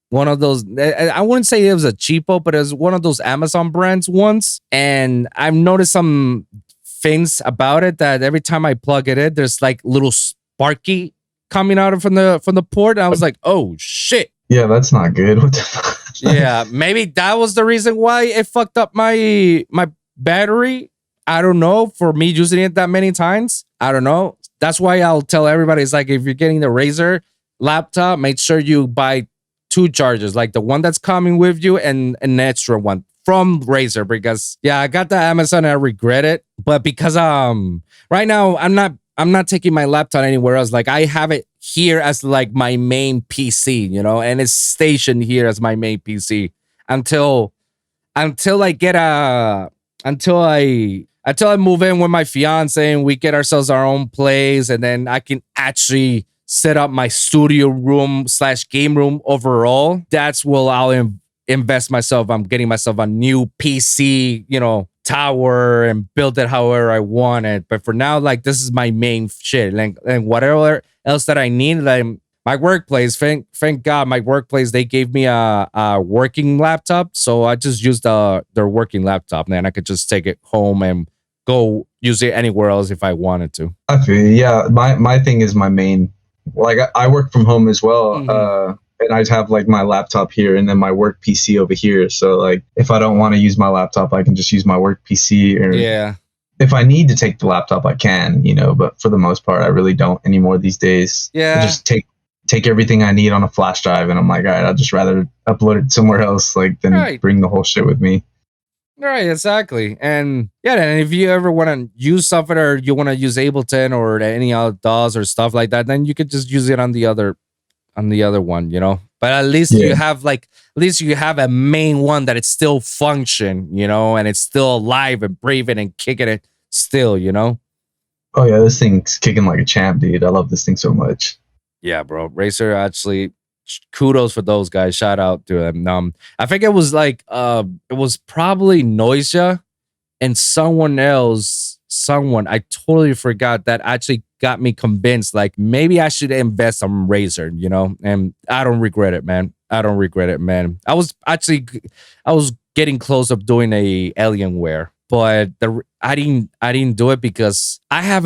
Speaker 1: one of those. I wouldn't say it was a cheapo, but it was one of those Amazon brands once, and I've noticed some things about it that every time I plug it in, there's like little sparky coming out from the port. And I was like, oh shit.
Speaker 2: Yeah, that's not good. What the fuck?
Speaker 1: Yeah, maybe that was the reason why it fucked up my battery. I don't know, for me using it that many times. I don't know. That's why I'll tell everybody, it's like, if you're getting the Razer laptop, make sure you buy 2 chargers, like the one that's coming with you and an extra one from Razer, because yeah, I got the Amazon and I regret it. But because right now I'm not taking my laptop anywhere else. Like, I have it here as like my main PC, you know, and it's stationed here as my main PC until I get until I move in with my fiance and we get ourselves our own place, and then I can actually set up my studio room / game room overall. That's where I'll invest myself. I'm getting myself a new PC, you know, tower, and build it however I want it. But for now, like, this is my main shit. And whatever else that I need, like my workplace, thank God, my workplace, they gave me a working laptop. So I just used their working laptop, and then I could just take it home and go use it anywhere else if I wanted to.
Speaker 2: I feel you. Yeah, my thing is my main. Like, I work from home as well, and I have like my laptop here and then my work PC over here. So like, if I don't want to use my laptop, I can just use my work PC. Or
Speaker 1: yeah,
Speaker 2: if I need to take the laptop, I can, you know. But for the most part, I really don't anymore these days.
Speaker 1: Yeah,
Speaker 2: I just take everything I need on a flash drive, and I'm like, all right, I'd just rather upload it somewhere else, like, than bring the whole shit with me.
Speaker 1: Right, exactly. And yeah, and if you ever want to use something, or you want to use Ableton or any other DAWs or stuff like that, then you could just use it on the other one, you know. But at least you have a main one that it still function, you know, and it's still alive and breathing and kicking it still, you know.
Speaker 2: Oh yeah, this thing's kicking like a champ, dude. I love this thing so much.
Speaker 1: Yeah, bro. Razer, actually, kudos for those guys. Shout out to them. I think it was like it was probably Noisia and someone else, I totally forgot, that actually got me convinced, like, maybe I should invest on Razer, you know. And I don't regret it, man. I was getting close of doing a Alienware, but I didn't do it because I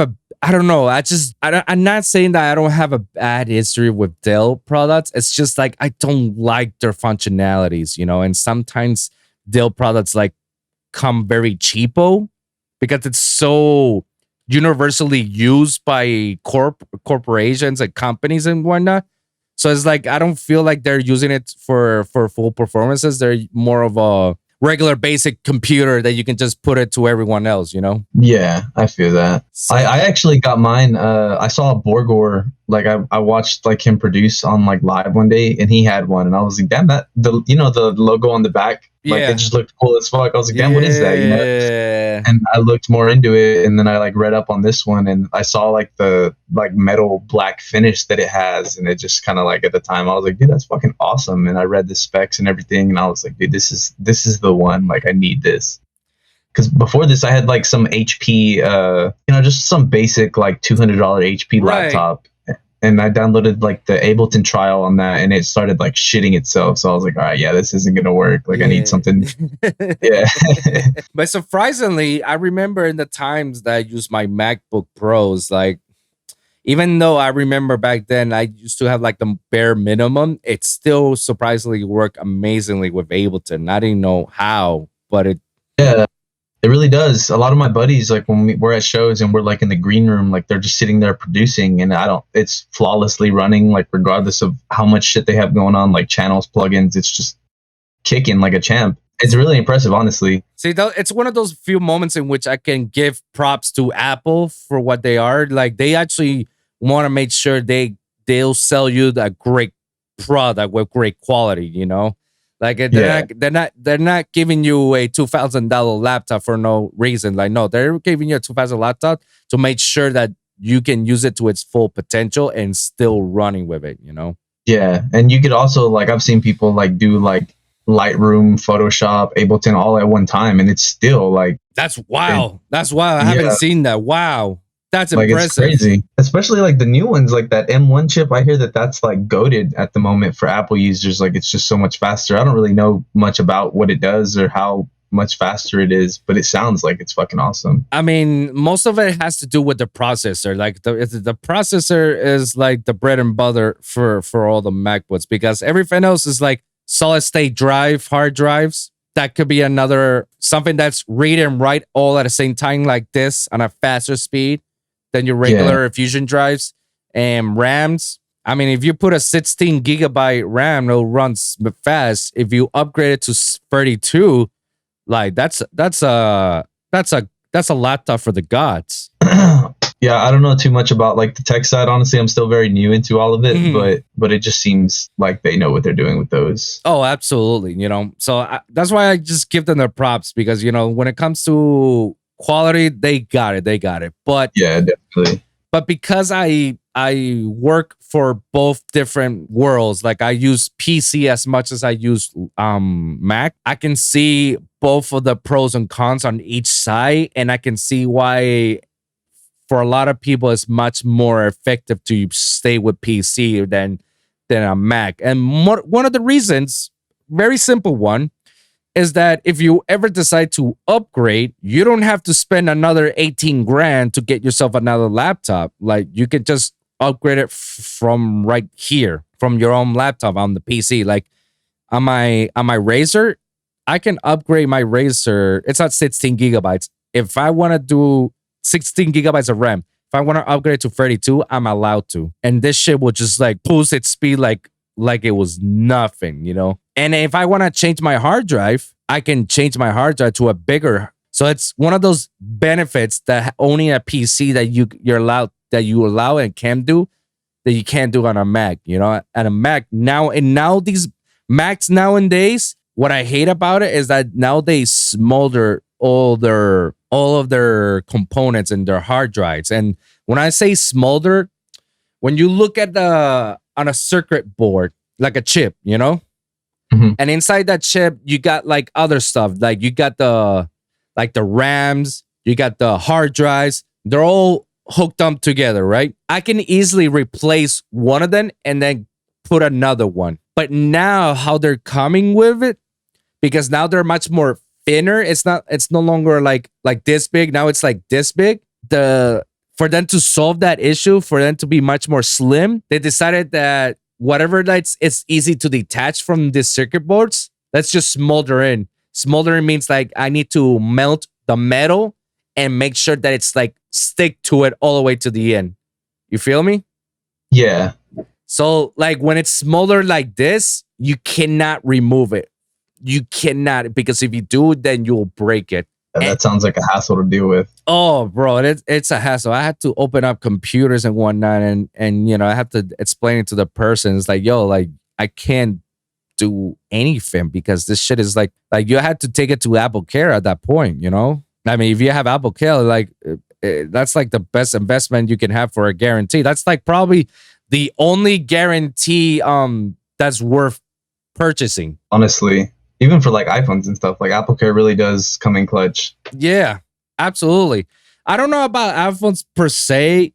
Speaker 1: don't know. I'm not saying that I don't have a bad history with Dell products. It's just like, I don't like their functionalities, you know. And sometimes Dell products like come very cheapo because it's so universally used by corporations and companies and whatnot. So it's like, I don't feel like they're using it for full performances. They're more of a regular basic computer that you can just put it to everyone else, you know?
Speaker 2: Yeah, I feel that. I actually got mine. I saw a Borgor, like I watched like him produce on like live one day, and he had one, and I was like, damn, that the logo on the back, like it just looked cool as fuck. I was like, damn, what is that? You know? And I looked more into it, and then I like read up on this one, and I saw like the like metal black finish that it has, and it just kind of like, at the time I was like, dude, that's fucking awesome. And I read the specs and everything, and I was like, dude, this is the one. Like, I need this. Because before this, I had like some HP, just some basic like $200 HP laptop, and I downloaded like the Ableton trial on that, and it started like shitting itself. So I was like, all right, yeah, this isn't gonna work. Like, I need something. Yeah.
Speaker 1: But surprisingly, I remember in the times that I used my MacBook Pros, like, even though I remember back then I used to have like the bare minimum, it still surprisingly worked amazingly with Ableton. I didn't know how, but it.
Speaker 2: Yeah. It really does. A lot of my buddies, like when we're at shows and we're like in the green room, like they're just sitting there producing, and it's flawlessly running, like regardless of how much shit they have going on, like channels, plugins, it's just kicking like a champ. It's really impressive, honestly.
Speaker 1: See, it's one of those few moments in which I can give props to Apple for what they are. Like, they actually want to make sure they'll sell you a great product with great quality, you know? Like, they're not giving you a $2,000 laptop for no reason. Like, no, they're giving you a $2,000 laptop to make sure that you can use it to its full potential and still running with it, you know?
Speaker 2: Yeah, and you could also like I've seen people like do like Lightroom, Photoshop, Ableton all at one time, and it's still like
Speaker 1: That's wow. That's wow. I haven't
Speaker 2: yeah,
Speaker 1: seen that. Wow. That's
Speaker 2: like it's
Speaker 1: impressive.
Speaker 2: crazy. Especially like the new ones, like that M1 chip. I hear that that's like goated at the moment for Apple users. Like it's just so much faster. I don't really know much about what it does or how much faster it is, but it sounds like it's fucking awesome.
Speaker 1: I mean, most of it has to do with the processor. Like the processor is like the bread and butter for all the MacBooks, because everything else is like solid state drive, hard drives. That could be another something that's read and write all at the same time, like this, on a faster speed than your regular Fusion drives. And RAMs. I mean, if you put a 16 gigabyte RAM, it'll run fast. If you upgrade it to 32, like that's a laptop for the gods.
Speaker 2: Yeah, I don't know too much about like the tech side. Honestly, I'm still very new into all of it, but it just seems like they know what they're doing with those.
Speaker 1: Oh, absolutely. You know, so that's why I just give them their props, because you know when it comes to quality, they got it. They got it. But
Speaker 2: yeah, definitely.
Speaker 1: But because I work for both different worlds, like I use PC as much as I use Mac, I can see both of the pros and cons on each side, and I can see why for a lot of people it's much more effective to stay with PC than a Mac. And one of the reasons, very simple one, is that if you ever decide to upgrade, you don't have to spend another 18 grand to get yourself another laptop. Like you could just upgrade it from right here, from your own laptop on the PC. Like on my Razer, I can upgrade my Razer. It's not 16 gigabytes. If I want to do 16 gigabytes of RAM, if I want to upgrade to 32, I'm allowed to. And this shit will just like boost its speed like it was nothing, you know? And if I want to change my hard drive, I can change my hard drive to a bigger. So it's one of those benefits that only a PC that you allow and can do that you can't do on a Mac, you know? And a Mac now these Macs nowadays, what I hate about it is that now they smolder all of their components and their hard drives. And when I say smolder, when you look at on a circuit board, like a chip, you know? And inside that chip, you got like other stuff. Like you got the RAMs, you got the hard drives. They're all hooked up together, right? I can easily replace one of them and then put another one. But now how they're coming with it, because now they're much more thinner. It's no longer like this big. Now it's like this big. For them to solve that issue, for them to be much more slim, they decided that whatever it's easy to detach from these circuit boards, let's just smolder in. Smoldering means like I need to melt the metal and make sure that it's like stick to it all the way to the end. You feel me?
Speaker 2: Yeah.
Speaker 1: So like when it's smoldered like this, you cannot remove it. You cannot, because if you do, then you'll break it.
Speaker 2: That sounds like a hassle to deal with.
Speaker 1: Oh, bro, it's a hassle. I had to open up computers and whatnot, and you know, I have to explain it to the person. It's like, yo, like I can't do anything because this shit is like you had to take it to Apple Care at that point, you know? I mean, if you have Apple Care, like that's like the best investment you can have for a guarantee. That's like probably the only guarantee that's worth purchasing.
Speaker 2: Honestly. Even for like iPhones and stuff, like Apple Care really does come in clutch.
Speaker 1: Yeah, absolutely. I don't know about iPhones per se,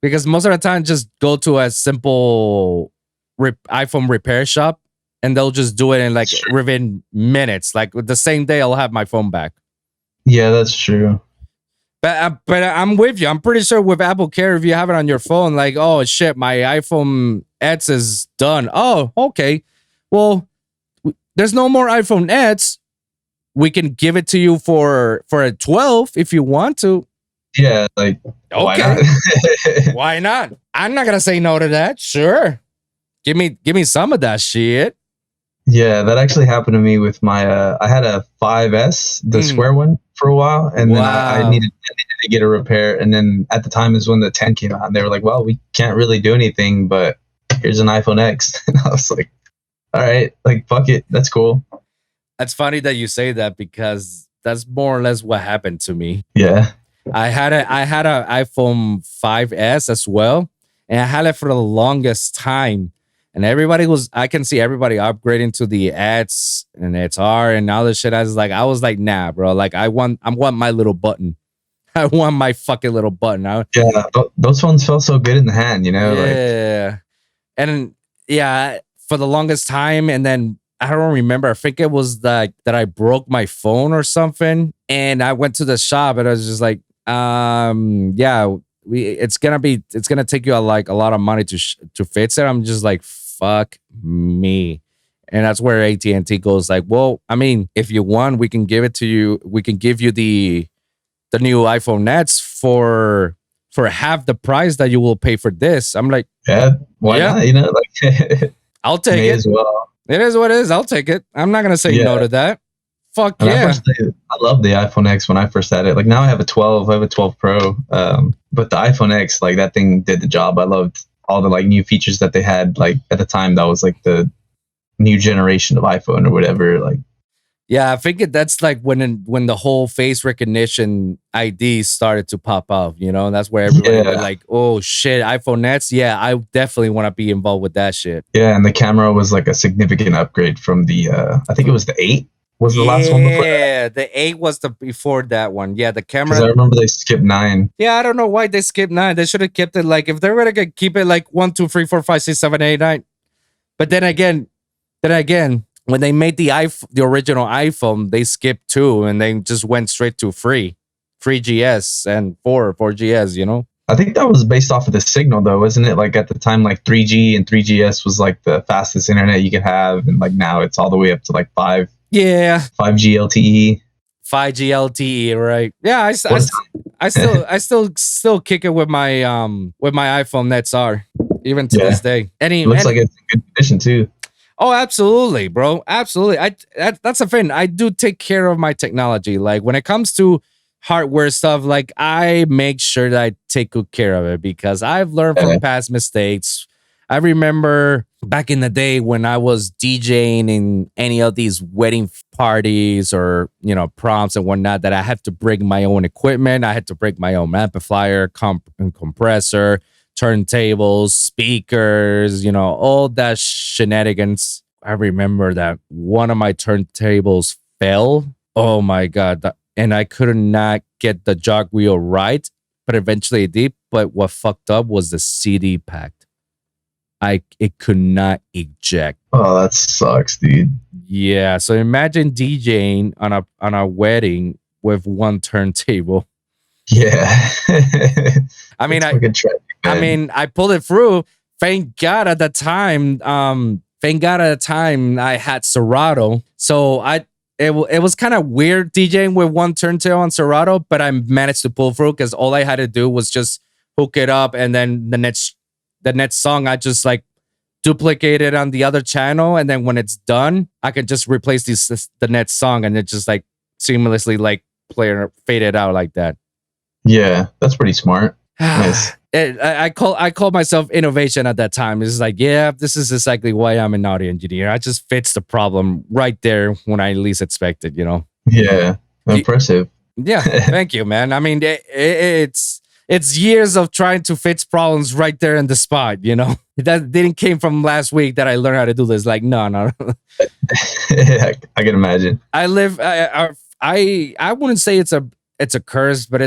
Speaker 1: because most of the time just go to a simple iPhone repair shop and they'll just do it in like within minutes. Like the same day I'll have my phone back.
Speaker 2: Yeah, that's true.
Speaker 1: But I'm with you. I'm pretty sure with Apple Care, if you have it on your phone, like, oh shit, my iPhone X is done. Oh, okay. Well, there's no more iPhone X. We can give it to you for a 12 if you want to.
Speaker 2: Yeah, like
Speaker 1: okay. Why not? Why not? I'm not gonna say no to that. Sure. Give me some of that shit.
Speaker 2: Yeah, that actually happened to me with my I had a 5S, the square one, for a while, and then I needed to get a repair, and then at the time is when the 10 came out, and they were like, well, we can't really do anything, but here's an iPhone X. And I was like, all right, like fuck it, that's cool.
Speaker 1: That's funny that you say that, because that's more or less what happened to me.
Speaker 2: Yeah.
Speaker 1: I had a iPhone 5S as well, and I had it for the longest time. And I can see everybody upgrading to the X and XR and all this shit. I was like, nah, bro. Like, I want my little button. I want my fucking little button.
Speaker 2: Yeah, those phones felt so good in the hand, you know.
Speaker 1: Yeah, and yeah, for the longest time, and then I don't remember. I think it was that I broke my phone or something, and I went to the shop, and I was just like, yeah, it's gonna take you like a lot of money to fix it. I'm just like, fuck me. And that's where AT&T goes like, well, I mean, if you want, we can give it to you. We can give you the new iPhone Nets for half the price that you will pay for this. I'm like,
Speaker 2: yeah, why not? You know, like
Speaker 1: I'll take
Speaker 2: may
Speaker 1: it.
Speaker 2: as well.
Speaker 1: It is what it is. I'll take it. I'm not gonna say no to that. Fuck
Speaker 2: and
Speaker 1: yeah.
Speaker 2: I love the iPhone X when I first had it. Like now I have a 12. I have a 12 Pro. But the iPhone X, like that thing did the job. I loved all the like new features that they had. Like at the time, that was like the new generation of iPhone or whatever. Like,
Speaker 1: yeah, I think that's like when the whole face recognition ID started to pop up. You know, that's where everybody was like, "Oh shit, iPhone Nets." Yeah, I definitely want to be involved with that shit.
Speaker 2: Yeah, and the camera was like a significant upgrade from the. I think it was the 8. Was the last one before that?
Speaker 1: Yeah, the 8 was the before that one. Yeah, the camera.
Speaker 2: Because I remember they skipped 9.
Speaker 1: Yeah, I don't know why they skipped 9. They should have kept it like if they're gonna keep it like 1, 2, 3, 4, 5, 6, 7, 8, 9. But then again, when they made the original iPhone, they skipped 2 and they just went straight to 3GS and 4GS. You know.
Speaker 2: I think that was based off of the signal, though, isn't it? Like at the time, like 3G and 3GS was like the fastest internet you could have, and like now it's all the way up to like 5.
Speaker 1: Yeah.
Speaker 2: 5G LTE.
Speaker 1: 5G LTE, right? Yeah, I still kick it with my iPhone XR even to this day.
Speaker 2: It looks like it's in good condition too.
Speaker 1: Oh, absolutely, bro. Absolutely. That's a thing. I do take care of my technology. Like when it comes to hardware stuff, like I make sure that I take good care of it because I've learned from past mistakes. I remember back in the day when I was DJing in any of these wedding parties or, you know, proms and whatnot, that I had to bring my own equipment. I had to bring my own amplifier, compressor, turntables, speakers, you know, all that shenanigans. I remember that one of my turntables fell. Oh my God. And I could not get the jog wheel right, but eventually it did. But what fucked up was the CD pack. It could not eject.
Speaker 2: Oh, that sucks, dude.
Speaker 1: Yeah. So imagine DJing on a wedding with one turntable.
Speaker 2: Yeah.
Speaker 1: I mean, I pulled it through. Thank God at the time. I had Serato. So it was kind of weird DJing with one turntable on Serato, but I managed to pull through because all I had to do was just hook it up, and then the next song I just like duplicate it on the other channel, and then when it's done, I could just replace the next song, and it just like seamlessly like fade it out like that.
Speaker 2: Yeah, that's pretty smart. Nice.
Speaker 1: I call myself innovation at that time. It's like, yeah, this is exactly why I'm an audio engineer. I just fix the problem right there when I least expect it, you know?
Speaker 2: Yeah, impressive.
Speaker 1: Yeah, thank you, man. I mean, it's years of trying to fix problems right there in the spot, you know? That didn't came from last week that I learned how to do this. Like, no.
Speaker 2: I can imagine.
Speaker 1: I wouldn't say it's a curse, but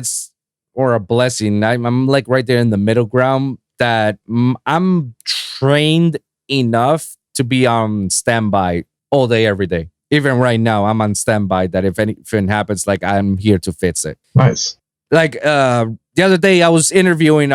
Speaker 1: or a blessing. I'm like right there in the middle ground that I'm trained enough to be on standby all day, every day. Even right now, I'm on standby that if anything happens, like I'm here to fix it.
Speaker 2: Nice.
Speaker 1: Like the other day, I was interviewing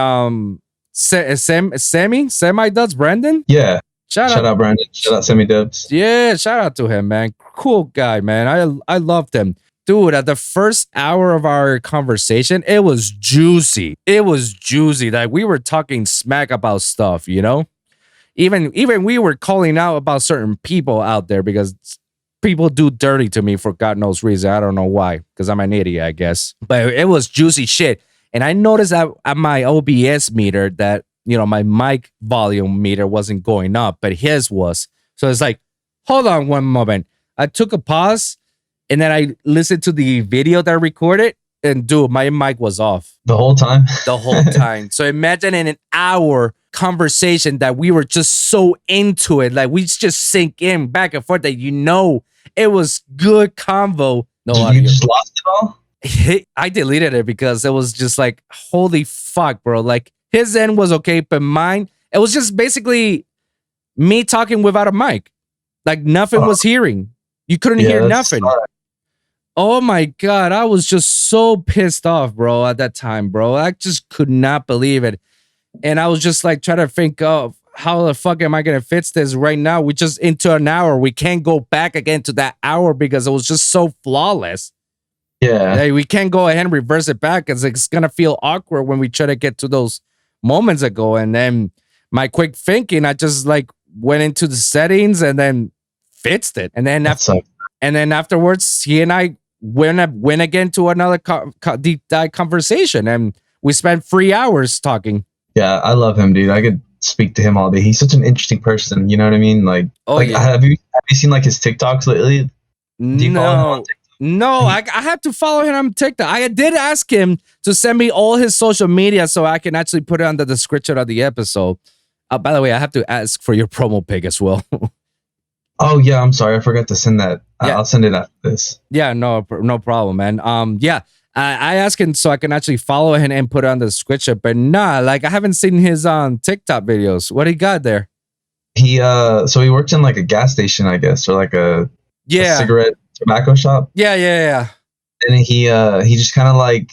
Speaker 1: Semi Dubs Brandon.
Speaker 2: Yeah. Shout out Brandon. Shout out Semi Dubs.
Speaker 1: Yeah, shout out to him, man. Cool guy, man. I loved him. Dude, at the first hour of our conversation, it was juicy. Like we were talking smack about stuff, you know? Even we were calling out about certain people out there because people do dirty to me for God knows reason. I don't know why, because I'm an idiot, I guess. But it was juicy shit. And I noticed that at my OBS meter that, you know, my mic volume meter wasn't going up, but his was. So it's like, hold on one moment. I took a pause. And then I listened to the video that I recorded, And dude, my mic was off
Speaker 2: the whole time.
Speaker 1: the whole time. So imagine in an hour conversation that we were just so into it, like we just sink in back and forth that it was good convo. No
Speaker 2: You
Speaker 1: audio.
Speaker 2: just lost it all.
Speaker 1: I deleted it because it was just like, holy fuck, bro. Like his end was okay, but mine, it was just basically me talking without a mic. Like nothing was hearing. You couldn't hear nothing. Oh my God. I was just so pissed off, bro, at that time, bro. I just could not believe it. And I was just like trying to think of how the fuck am I going to fix this right now? We just into an hour. We can't go back again to that hour because it was just so flawless.
Speaker 2: Yeah.
Speaker 1: Hey, we can't go ahead and reverse it back because it's going to feel awkward when we try to get to those moments ago. And then my quick thinking, I just like went into the settings and then fixed it. And then afterwards, he and I went again to another deep dive conversation. And we spent 3 hours talking.
Speaker 2: Yeah, I love him, dude. I could speak to him all day. He's such an interesting person. You know what I mean? Like,
Speaker 1: yeah.
Speaker 2: Have you seen like his TikToks lately? Do you follow him on TikTok?
Speaker 1: No, I have to follow him on TikTok. I did ask him to send me all his social media so I can actually put it on the description of the episode. By the way, I have to ask for your promo pic as well.
Speaker 2: Oh yeah, I'm sorry, I forgot to send that. Yeah. I'll send it after this.
Speaker 1: Yeah, no problem, man. I asked him so I can actually follow him and put it on the description, but nah, like I haven't seen his TikTok videos. What he got there?
Speaker 2: So he works in like a gas station, I guess, or like a cigarette tobacco shop.
Speaker 1: Yeah.
Speaker 2: And he just kind of like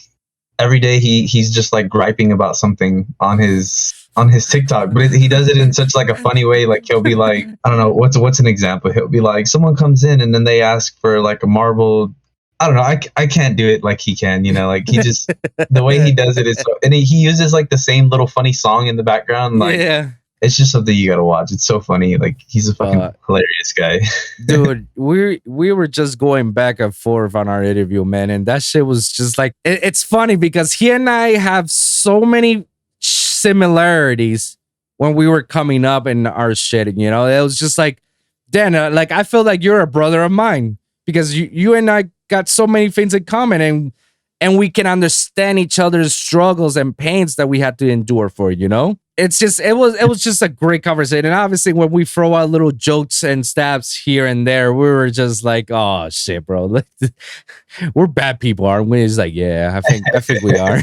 Speaker 2: every day he's just like griping about something on his TikTok, but he does it in such like a funny way. Like he'll be like, I don't know, what's an example? He'll be like, someone comes in and then they ask for like a marble. I don't know. I can't do it like he can, like he just, the way he does it is so, and he uses like the same little funny song in the background. Like, it's just something you gotta watch. It's so funny. Like he's a fucking hilarious guy.
Speaker 1: Dude, we were just going back and forth on our interview, man, and that shit was just like it's funny because he and I have so many similarities when we were coming up in our shit. It was just like, Dan, like I feel like you're a brother of mine because you and I got so many things in common, and we can understand each other's struggles and pains that we had to endure for. It's just it was just a great conversation. And obviously when we throw out little jokes and stabs here and there, we were just like, oh shit, bro. We're bad people, aren't we? It's like, yeah, I think we are.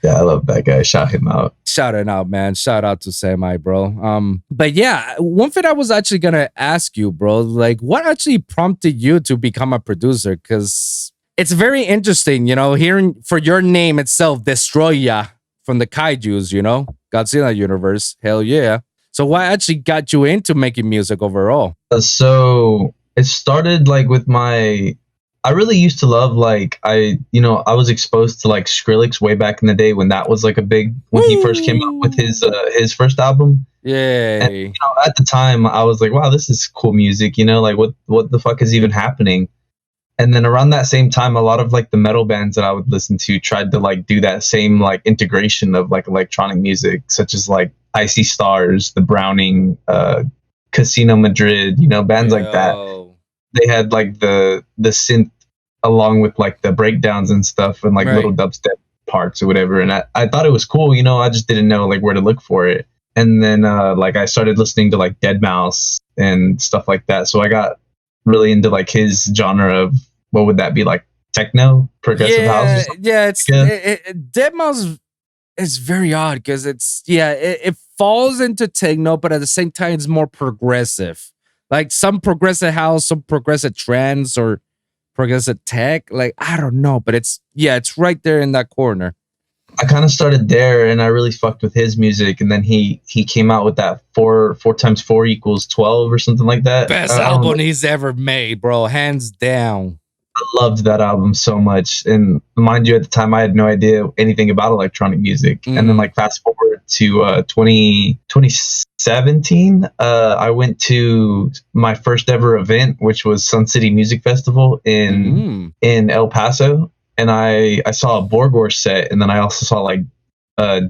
Speaker 2: Yeah, I love that guy. Shout him out.
Speaker 1: Shout it out, man. Shout out to Semi, bro. But yeah, one thing I was actually gonna ask you, bro, like what actually prompted you to become a producer? Because it's very interesting, hearing for your name itself, Destroyah. From the Kaijus, Godzilla universe. Hell yeah. So what actually got you into making music overall?
Speaker 2: So it started like with I really used to love like I was exposed to like Skrillex way back in the day when that was like when he first came out with his first album.
Speaker 1: Yeah.
Speaker 2: And at the time I was like, wow, this is cool music, like what the fuck is even happening? And then around that same time, a lot of like the metal bands that I would listen to tried to like do that same like integration of like electronic music, such as like Icy Stars, The Browning, Casino Madrid, bands like that. They had like the synth along with like the breakdowns and stuff and like little dubstep parts or whatever. And I thought it was cool, I just didn't know like where to look for it. And then like I started listening to like Deadmau5 and stuff like that. So I got really into like his genre of what would that be, like techno, progressive house or something?
Speaker 1: Deadmau5 is very odd because it falls into techno, but at the same time it's more progressive, like some progressive house, some progressive trance, or progressive tech. Like I don't know, but it's right there in that corner.
Speaker 2: I kind of started there and I really fucked with his music, and then he came out with that 4 times 4 equals 12 or something like that.
Speaker 1: Best album he's ever made, bro, hands down.
Speaker 2: I loved that album so much, and mind you, at the time I had no idea anything about electronic music. And then like fast forward to 2017, I went to my first ever event, which was Sun City Music Festival in El Paso. And I saw a Borgor set, and then I also saw like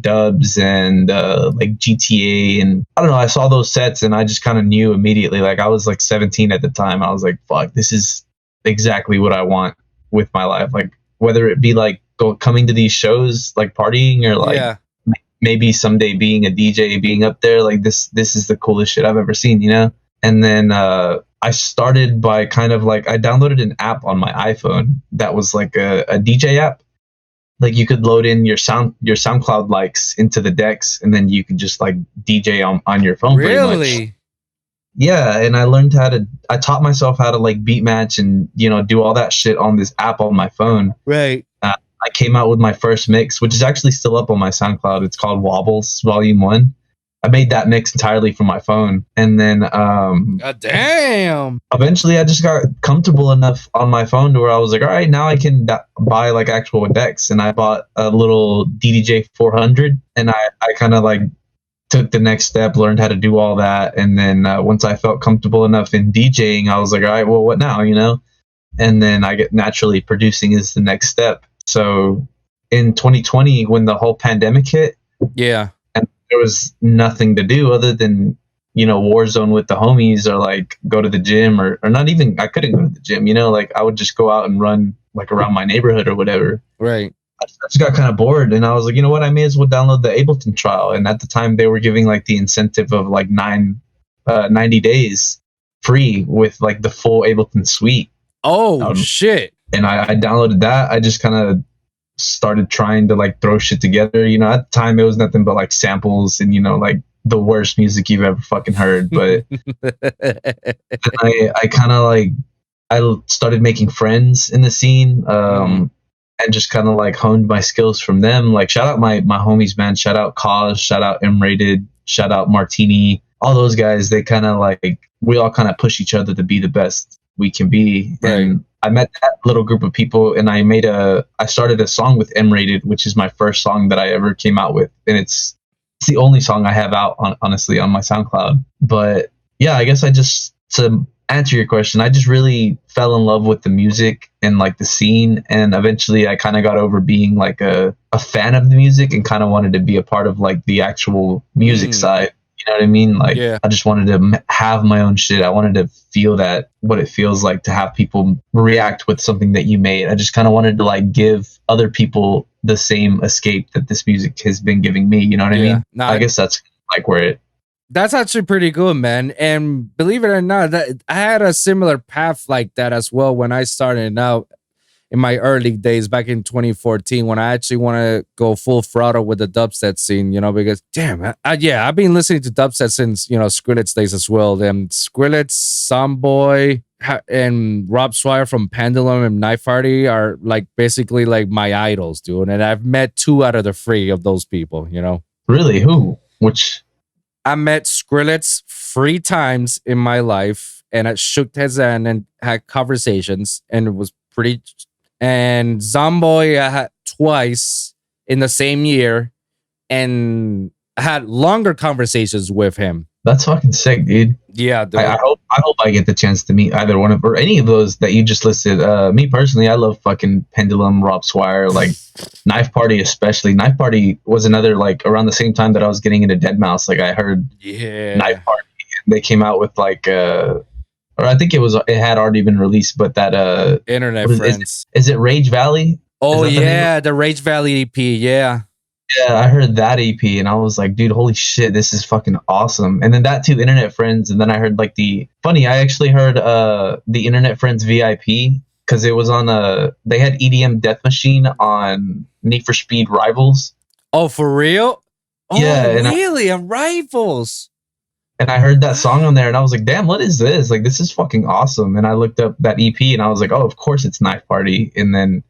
Speaker 2: Dubs and like GTA, and I don't know. I saw those sets, and I just kind of knew immediately. Like I was like 17 at the time. I was like, "Fuck, this is exactly what I want with my life, like whether it be like coming to these shows, like partying, or like
Speaker 1: Yeah.
Speaker 2: maybe someday being a DJ, being up there. Like this is the coolest shit I've ever seen, you know? And then I started by kind of like, I downloaded an app on my iPhone that was like a DJ app. Like you could load in your SoundCloud likes into the decks, and then you could just like DJ on your phone.
Speaker 1: Really?
Speaker 2: Pretty much. Yeah, and I taught myself how to like beat match and, you know, do all that shit on this app on my phone.
Speaker 1: Right.
Speaker 2: I came out with my first mix, which is actually still up on my SoundCloud. It's called Wobbles Volume 1. I made that mix entirely from my phone. And then
Speaker 1: God damn.
Speaker 2: Eventually I just got comfortable enough on my phone to where I was like, all right, now I can buy like actual decks. And I bought a little DDJ 400, and I kind of like took the next step, learned how to do all that. And then once I felt comfortable enough in DJing, I was like, all right, well, what now, you know? And then I get naturally producing is the next step. So in 2020, when the whole pandemic hit,
Speaker 1: yeah,
Speaker 2: and there was nothing to do other than, you know, Warzone with the homies, or like go to the gym, or not even, I couldn't go to the gym, you know, like I would just go out and run like around my neighborhood or whatever.
Speaker 1: Right.
Speaker 2: I just got kind of bored, and I was like, you know what, I may as well download the Ableton trial. And at the time they were giving like the incentive of like 90 days free with like the full Ableton suite.
Speaker 1: Oh, shit.
Speaker 2: And I downloaded that. I just kind of started trying to like throw shit together. You know, at the time it was nothing but like samples and, you know, like the worst music you've ever fucking heard. But I kind of like, I started making friends in the scene, and just kind of like honed my skills from them. Like shout out my homies, man. Shout out Cause, shout out M-Rated, shout out Martini. All those guys, they kind of like, we all kind of push each other to be the best we can be. Right. And I met that little group of people, and I started a song with M-Rated, which is my first song that I ever came out with. And it's the only song I have out honestly on my SoundCloud. But yeah, I guess to answer your question, I just really fell in love with the music and like the scene. And eventually I kind of got over being like a fan of the music and kind of wanted to be a part of like the actual music side. You know what I mean? Like, yeah. I just wanted to have my own shit. I wanted to feel what it feels like to have people react with something that you made. I just kind of wanted to like give other people the same escape that this music has been giving me. You know what I mean? No, I guess that's like where
Speaker 1: that's actually pretty good, man. And believe it or not, that I had a similar path like that as well when I started out in my early days back in 2014, when I actually want to go full throttle with the dubstep scene, you know, because damn, I've been listening to dubstep since, you know, Skrillex days as well. Them Skrillex, Samboy, and Rob Swire from Pendulum and Knife Party are like basically like my idols, dude. And I've met 2 out of the 3 of those people, you know.
Speaker 2: Really? Who? Which?
Speaker 1: I met Skrillex 3 times in my life, and I shook his hand and had conversations, and it was pretty. And Zomboy I had twice in the same year, and I had longer conversations with him.
Speaker 2: That's fucking sick, dude.
Speaker 1: Yeah, dude.
Speaker 2: I hope I get the chance to meet either one of, or any of those that you just listed. Me personally, I love fucking Pendulum, Rob Swire, like Knife Party especially. Knife Party was another, like around the same time that I was getting into Deadmau5. Like I heard Knife Party, and they came out with like or I think it had already been released, but that
Speaker 1: Internet Friends.
Speaker 2: Is it Rage Valley?
Speaker 1: Oh yeah, the Rage Valley EP, yeah.
Speaker 2: Yeah, I heard that EP and I was like, dude, holy shit, this is fucking awesome. And then that too, Internet Friends, and then I heard like I actually heard the Internet Friends VIP, because it was on they had EDM Death Machine on Need for Speed Rivals.
Speaker 1: Oh, for real? Oh,
Speaker 2: yeah,
Speaker 1: really? On Rivals.
Speaker 2: And I heard that song on there and I was like, damn, what is this? Like, this is fucking awesome. And I looked up that EP and I was like, oh, of course it's Knife Party. And then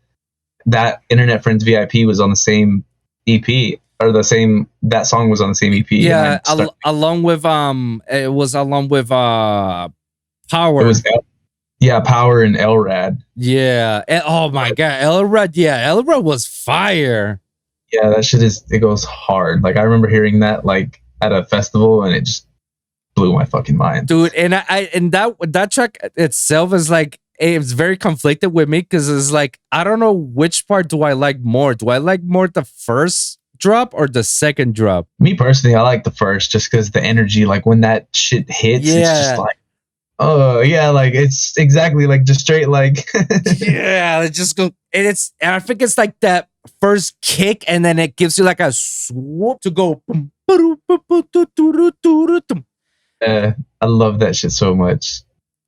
Speaker 2: that Internet Friends VIP was on the same EP, or that song was on the same EP.
Speaker 1: Yeah, along with it was along with Power.
Speaker 2: It was Power and Elrad.
Speaker 1: Yeah. And, oh my god, Elrad. Yeah, Elrad was fire.
Speaker 2: Yeah, that shit it goes hard. Like I remember hearing that like at a festival and it just blew my fucking mind,
Speaker 1: dude. And that track itself is like, it's very conflicted with me, because it's like, I don't know which part do I like more. Do I like more the first drop or the second drop?
Speaker 2: Me personally, I like the first, just because the energy, like when that shit hits, it's just like, Oh yeah, like it's exactly like just straight like
Speaker 1: Yeah, it just go and I think it's like that first kick, and then it gives you like a swoop to go.
Speaker 2: I love that shit so much.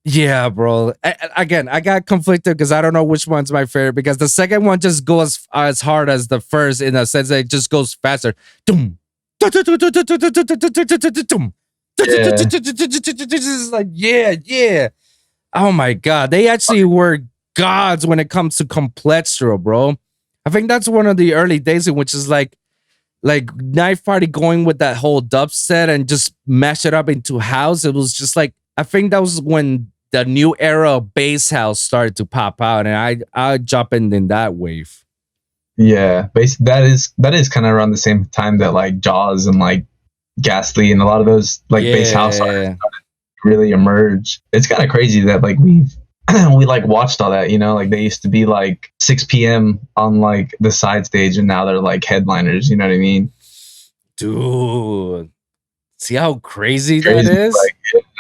Speaker 1: Yeah, bro. Again, I got conflicted because I don't know which one's my favorite, because the second one just goes as hard as the first in a sense that it just goes faster. Dum.
Speaker 2: Yeah.
Speaker 1: It's like, yeah, yeah. Oh my god, they actually were gods when it comes to complextro, bro. I think that's one of the early days in which is like Knife Party going with that whole dubstep and just mash it up into house. It was just like, I think that was when the new era of bass house started to pop out, and I jump in that wave.
Speaker 2: Yeah, basically that is kind of around the same time that like Jaws and like Ghastly and a lot of those like bass house artists
Speaker 1: Yeah.
Speaker 2: really emerge. It's kind of crazy that like we like watched all that, you know, like they used to be like 6 p.m. on like the side stage and now they're like headliners, you know what I mean?
Speaker 1: Dude. See how crazy that
Speaker 2: Crazy.
Speaker 1: is?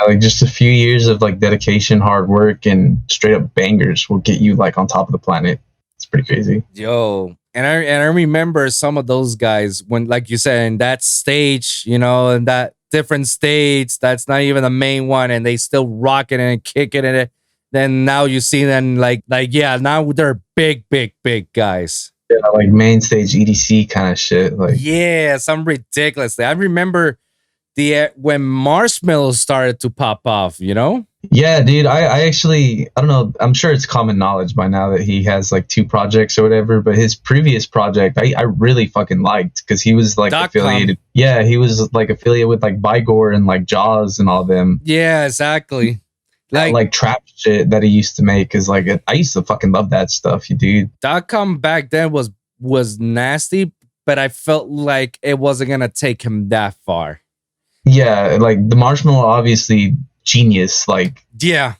Speaker 2: Like just a few years of like dedication, hard work, and straight up bangers will get you like on top of the planet. It's pretty crazy.
Speaker 1: Yo, and I remember some of those guys when, like you said, in that stage, you know, in that different stage, that's not even the main one, and they still rocking and kicking it. Then now you see them like yeah, now they're big guys.
Speaker 2: Yeah, like main stage EDC kind of shit. Like
Speaker 1: Yeah, some ridiculously. I remember the when Marshmallow started to pop off, you know?
Speaker 2: yeah, dude. I actually I don't know. I'm sure it's common knowledge by now that he has like two projects or whatever. But his previous project, I really fucking liked because he was like affiliated. Yeah, he was like affiliated with like Bygore and like Jaws and all them.
Speaker 1: Yeah, exactly.
Speaker 2: Like trap shit that he used to make is like I used to fucking love that stuff, you dude.
Speaker 1: .com back then was nasty, but I felt like it wasn't gonna take him that far.
Speaker 2: Yeah, like the Marshmallow, obviously genius. Like
Speaker 1: Yeah.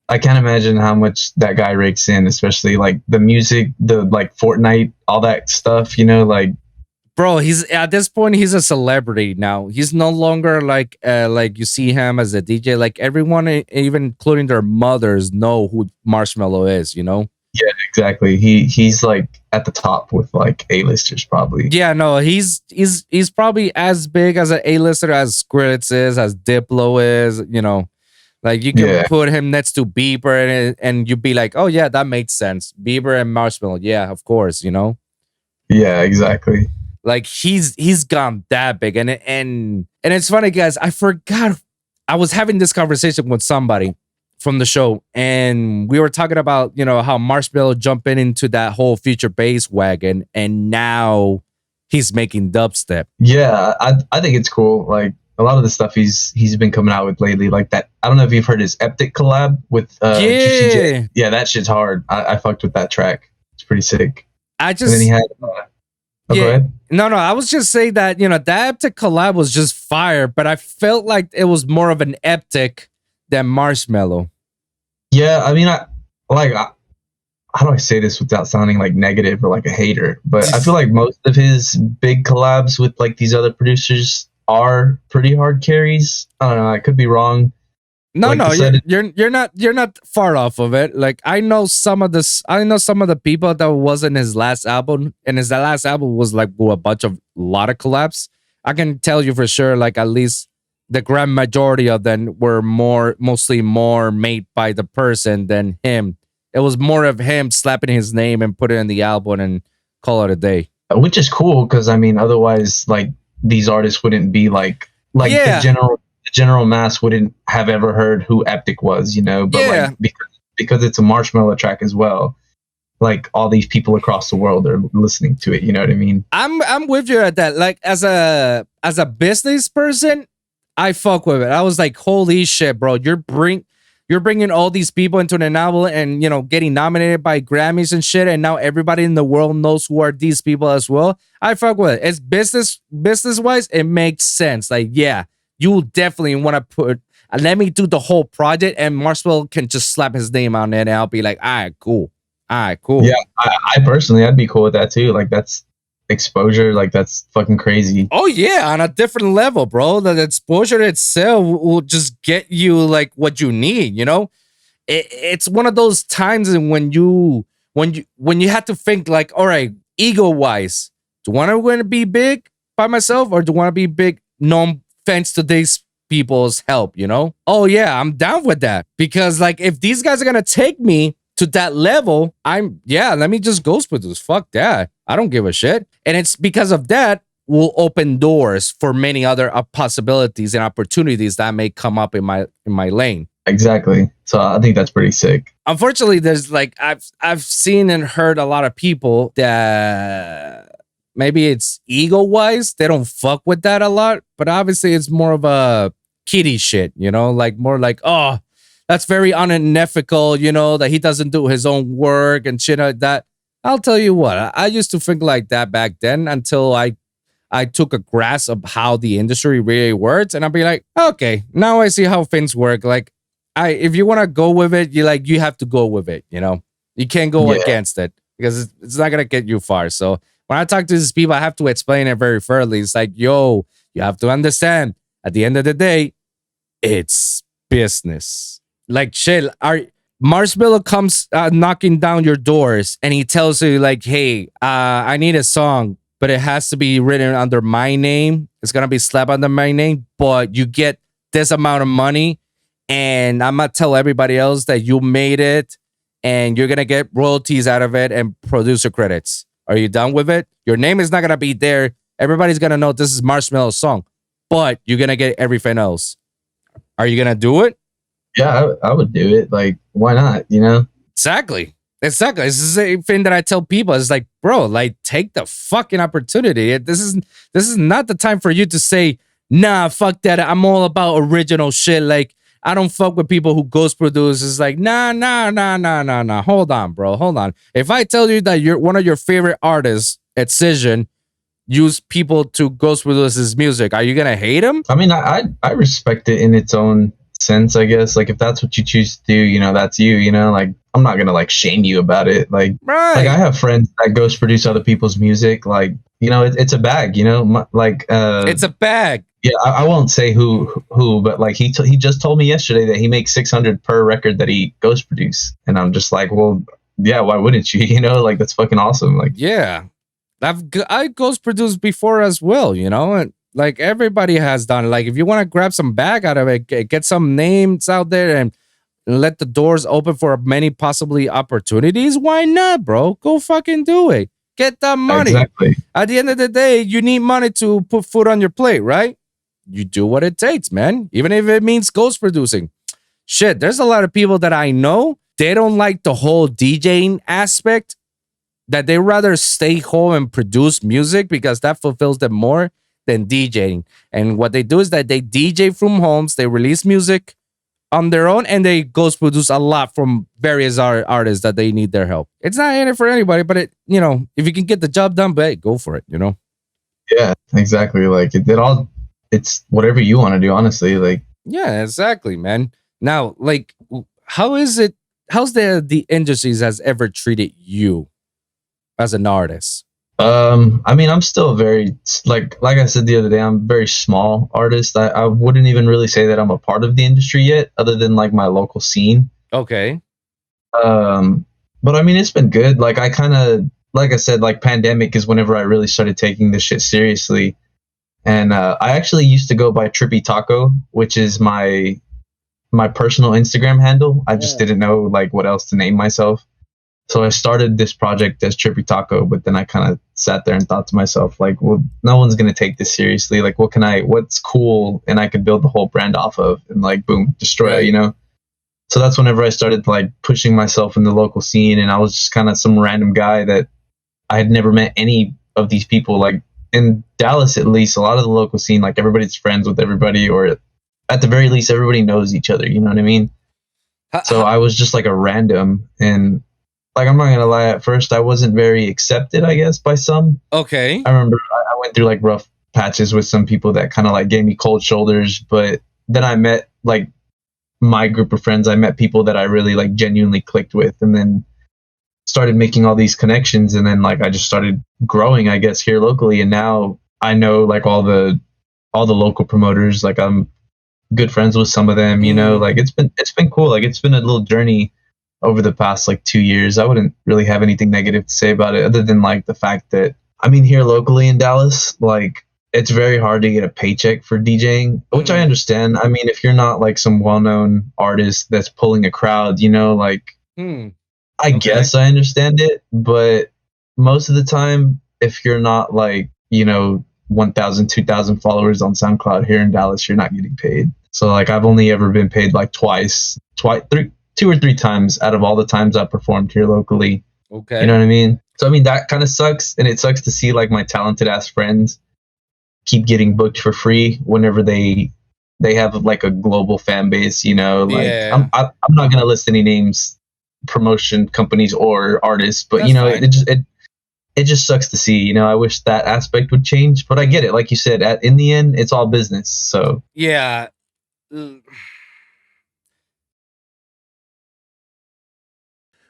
Speaker 2: I can't imagine how much that guy rakes in, especially like the music, the like Fortnite, all that stuff, you know, like
Speaker 1: Bro, he's at this point he's a celebrity now. He's no longer like you see him as a DJ. Like everyone, even including their mothers, know who Marshmallow is, you know?
Speaker 2: yeah, exactly. He's like at the top with like A-listers probably.
Speaker 1: Yeah, no, he's probably as big as an A-lister as Skrillex is, as Diplo is, you know. Like you can put him next to Bieber and you'd be like, oh yeah, that makes sense. Bieber and Marshmallow, yeah, of course, you know.
Speaker 2: Yeah, exactly.
Speaker 1: Like he's gone that big, and it's funny, guys. I forgot I was having this conversation with somebody from the show, and we were talking about, you know, how Marshmallow jumping into that whole future bass wagon, and now he's making dubstep.
Speaker 2: Yeah, I think it's cool. Like a lot of the stuff he's been coming out with lately, like that. I don't know if you've heard his Eptic collab with Juicy J. Yeah, that shit's hard. I fucked with that track. It's pretty sick.
Speaker 1: I just
Speaker 2: and then he had. Go ahead.
Speaker 1: No, I was just saying that, you know, that Eptic collab was just fire, but I felt like it was more of an Eptic than Marshmallow.
Speaker 2: Yeah, I mean, how do I say this without sounding like negative or like a hater? But I feel like most of his big collabs with like these other producers are pretty hard carries. I don't know. I could be wrong.
Speaker 1: No, like no, you're not far off of it. Like I know some of the people that was in his last album, and his last album was like a lot of collabs. I can tell you for sure, like at least the grand majority of them were mostly more made by the person than him. It was more of him slapping his name and put it in the album and call it a day.
Speaker 2: Which is cool because I mean, otherwise, like these artists wouldn't be like the general mass wouldn't have ever heard who Eptic was, you know. But like because it's a Marshmallow track as well, like all these people across the world are listening to it. You know what I mean?
Speaker 1: I'm with you at that. Like as a business person, I fuck with it. I was like, holy shit, bro! You're bringing all these people into an album and, you know, getting nominated by Grammys and shit, and now everybody in the world knows who are these people as well. I fuck with it. It's business wise, it makes sense. Like, yeah, you definitely want to put. Let me do the whole project, and Marshmallow can just slap his name on it, and I'll be like, all right, cool.
Speaker 2: Yeah, I personally, I'd be cool with that too. Like exposure, like that's fucking crazy.
Speaker 1: Oh yeah, on a different level, bro. The exposure itself will just get you like what you need. You know, it's one of those times when you have to think like, all right, ego wise, do I want to be big by myself or do I want to be big? No thanks to these people's help. You know. Oh yeah, I'm down with that because like if these guys are gonna take me to that level, let me just ghost produce. Fuck that. I don't give a shit. And it's because of that will open doors for many other possibilities and opportunities that may come up in my lane.
Speaker 2: Exactly. So I think that's pretty sick.
Speaker 1: Unfortunately, there's like I've seen and heard a lot of people that maybe it's ego wise, they don't fuck with that a lot, but obviously it's more of a kiddie shit, you know, like more like, oh, that's very unethical, you know, that he doesn't do his own work and shit like that. I'll tell you what, I used to think like that back then until I took a grasp of how the industry really works, and I'll be like, okay, now I see how things work. Like, if you want to go with it, you have to go with it. You know, you can't go against it because it's not gonna get you far. So when I talk to these people, I have to explain it very thoroughly. It's like, yo, you have to understand. At the end of the day, it's business. Like shit, Marshmallow comes knocking down your doors and he tells you like, hey, I need a song, but it has to be written under my name. It's going to be slapped under my name, but you get this amount of money and I'm going to tell everybody else that you made it and you're going to get royalties out of it and producer credits. Are you done with it? Your name is not going to be there. Everybody's going to know this is Marshmallow's song, but you're going to get everything else. Are you going to do it?
Speaker 2: Yeah, I would do it. Like, why not? You know?
Speaker 1: Exactly. It's the same thing that I tell people. It's like, bro, like, take the fucking opportunity. This is not the time for you to say, nah, fuck that. I'm all about original shit. Like, I don't fuck with people who ghost produce. It's like, nah. Hold on, bro. Hold on. If I tell you that you're one of your favorite artists, Excision, use people to ghost produce his music, are you gonna hate him?
Speaker 2: I mean, I respect it in its own sense, I guess. Like if that's what you choose to do, you know, that's you, you know, like I'm not gonna like shame you about it. Like I have friends that ghost produce other people's music. Like, you know, it's a bag, you know,
Speaker 1: it's a bag.
Speaker 2: Yeah, I won't say who, but like he just told me yesterday that he makes 600 per record that he ghost produce, and I'm just like, well, yeah, why wouldn't you? You know, like that's fucking awesome. Like,
Speaker 1: yeah, I ghost produced before as well, you know, and like everybody has done. Like if you want to grab some bag out of it, get some names out there and let the doors open for many possibly opportunities, why not, bro? Go fucking do it. Get that money.
Speaker 2: Exactly.
Speaker 1: At the end of the day, you need money to put food on your plate, right? You do what it takes, man. Even if it means ghost producing. Shit, there's a lot of people that I know, they don't like the whole DJing aspect, that they rather stay home and produce music because that fulfills them more than DJing. And what they do is that they DJ from homes, they release music on their own, and they ghost produce a lot from various artists that they need their help. It's not in it for anybody, but it, you know, if you can get the job done, but hey, go for it, you know?
Speaker 2: Yeah, exactly. Like it's whatever you want to do, honestly. Like,
Speaker 1: yeah, exactly, man. Now, like, how's the industries has ever treated you as an artist?
Speaker 2: I mean, I'm still very like I said the other day, I'm a very small artist. I wouldn't even really say that I'm a part of the industry yet, other than like my local scene.
Speaker 1: Okay.
Speaker 2: But I mean, it's been good. Like I kind of, like I said, like pandemic is whenever I really started taking this shit seriously. And I actually used to go by Trippy Taco, which is my personal Instagram handle. I just didn't know like what else to name myself. So I started this project as Trippy Taco, but then I kind of sat there and thought to myself, like, well, no one's going to take this seriously. Like, what's cool and I could build the whole brand off of, and like, boom, Destroyah, you know? So that's whenever I started like pushing myself in the local scene. And I was just kind of some random guy that I had never met any of these people. Like in Dallas, at least, a lot of the local scene, like everybody's friends with everybody, or at the very least, everybody knows each other. You know what I mean? So I was just like a random, and like, I'm not going to lie, at first I wasn't very accepted, I guess, by some.
Speaker 1: Okay.
Speaker 2: I remember I went through like rough patches with some people that kind of like gave me cold shoulders, but then I met like my group of friends. I met people that I really like genuinely clicked with. And then started making all these connections, and then like I just started growing, I guess, here locally, and now I know like all the local promoters. Like I'm good friends with some of them, you know. Like it's been cool. Like it's been a little journey over the past like 2 years. I wouldn't really have anything negative to say about it, other than like the fact that, I mean, here locally in Dallas, like it's very hard to get a paycheck for DJing, which I understand. I mean, if you're not like some well-known artist that's pulling a crowd, you know, like I guess I understand it, but most of the time, if you're not like, you know, 1,000, 2,000 followers on SoundCloud here in Dallas, you're not getting paid. So like I've only ever been paid like two or three times out of all the times I performed here locally.
Speaker 1: Okay.
Speaker 2: You know what I mean? So I mean, that kind of sucks, and it sucks to see like my talented ass friends keep getting booked for free whenever they have like a global fan base, you know. Like I'm not gonna list any names, promotion companies or artists, but you know, it just sucks to see, you know. I wish that aspect would change, but I get it. Like you said, in the end, it's all business. So
Speaker 1: yeah.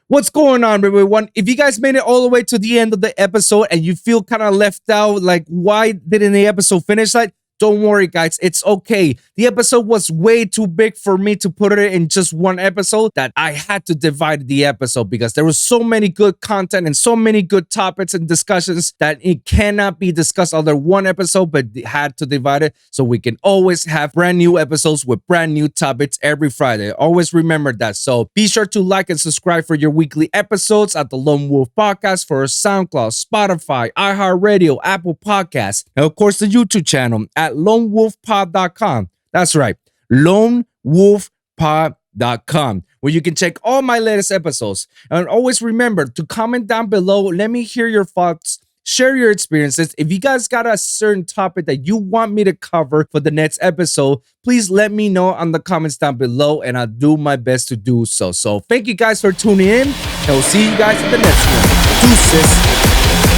Speaker 1: What's going on, everyone? If you guys made it all the way to the end of the episode and you feel kind of left out, like why didn't the episode finish? Like, don't worry, guys. It's okay. The episode was way too big for me to put it in just one episode, that I had to divide the episode because there was so many good content and so many good topics and discussions that it cannot be discussed under one episode, but had to divide it so we can always have brand new episodes with brand new topics every Friday. Always remember that. So be sure to like and subscribe for your weekly episodes at the Lone Wolv Podcast for SoundCloud, Spotify, iHeartRadio, Apple Podcasts, and of course the YouTube channel at lonewolfpod.com. That's right, lonewolfpod.com, where you can check all my latest episodes. And always remember to comment down below. Let me hear your thoughts. Share your experiences. If you guys got a certain topic that you want me to cover for the next episode, please let me know on the comments down below, and I'll do my best to do so. So thank you guys for tuning in, and we'll see you guys in the next one. Deuces.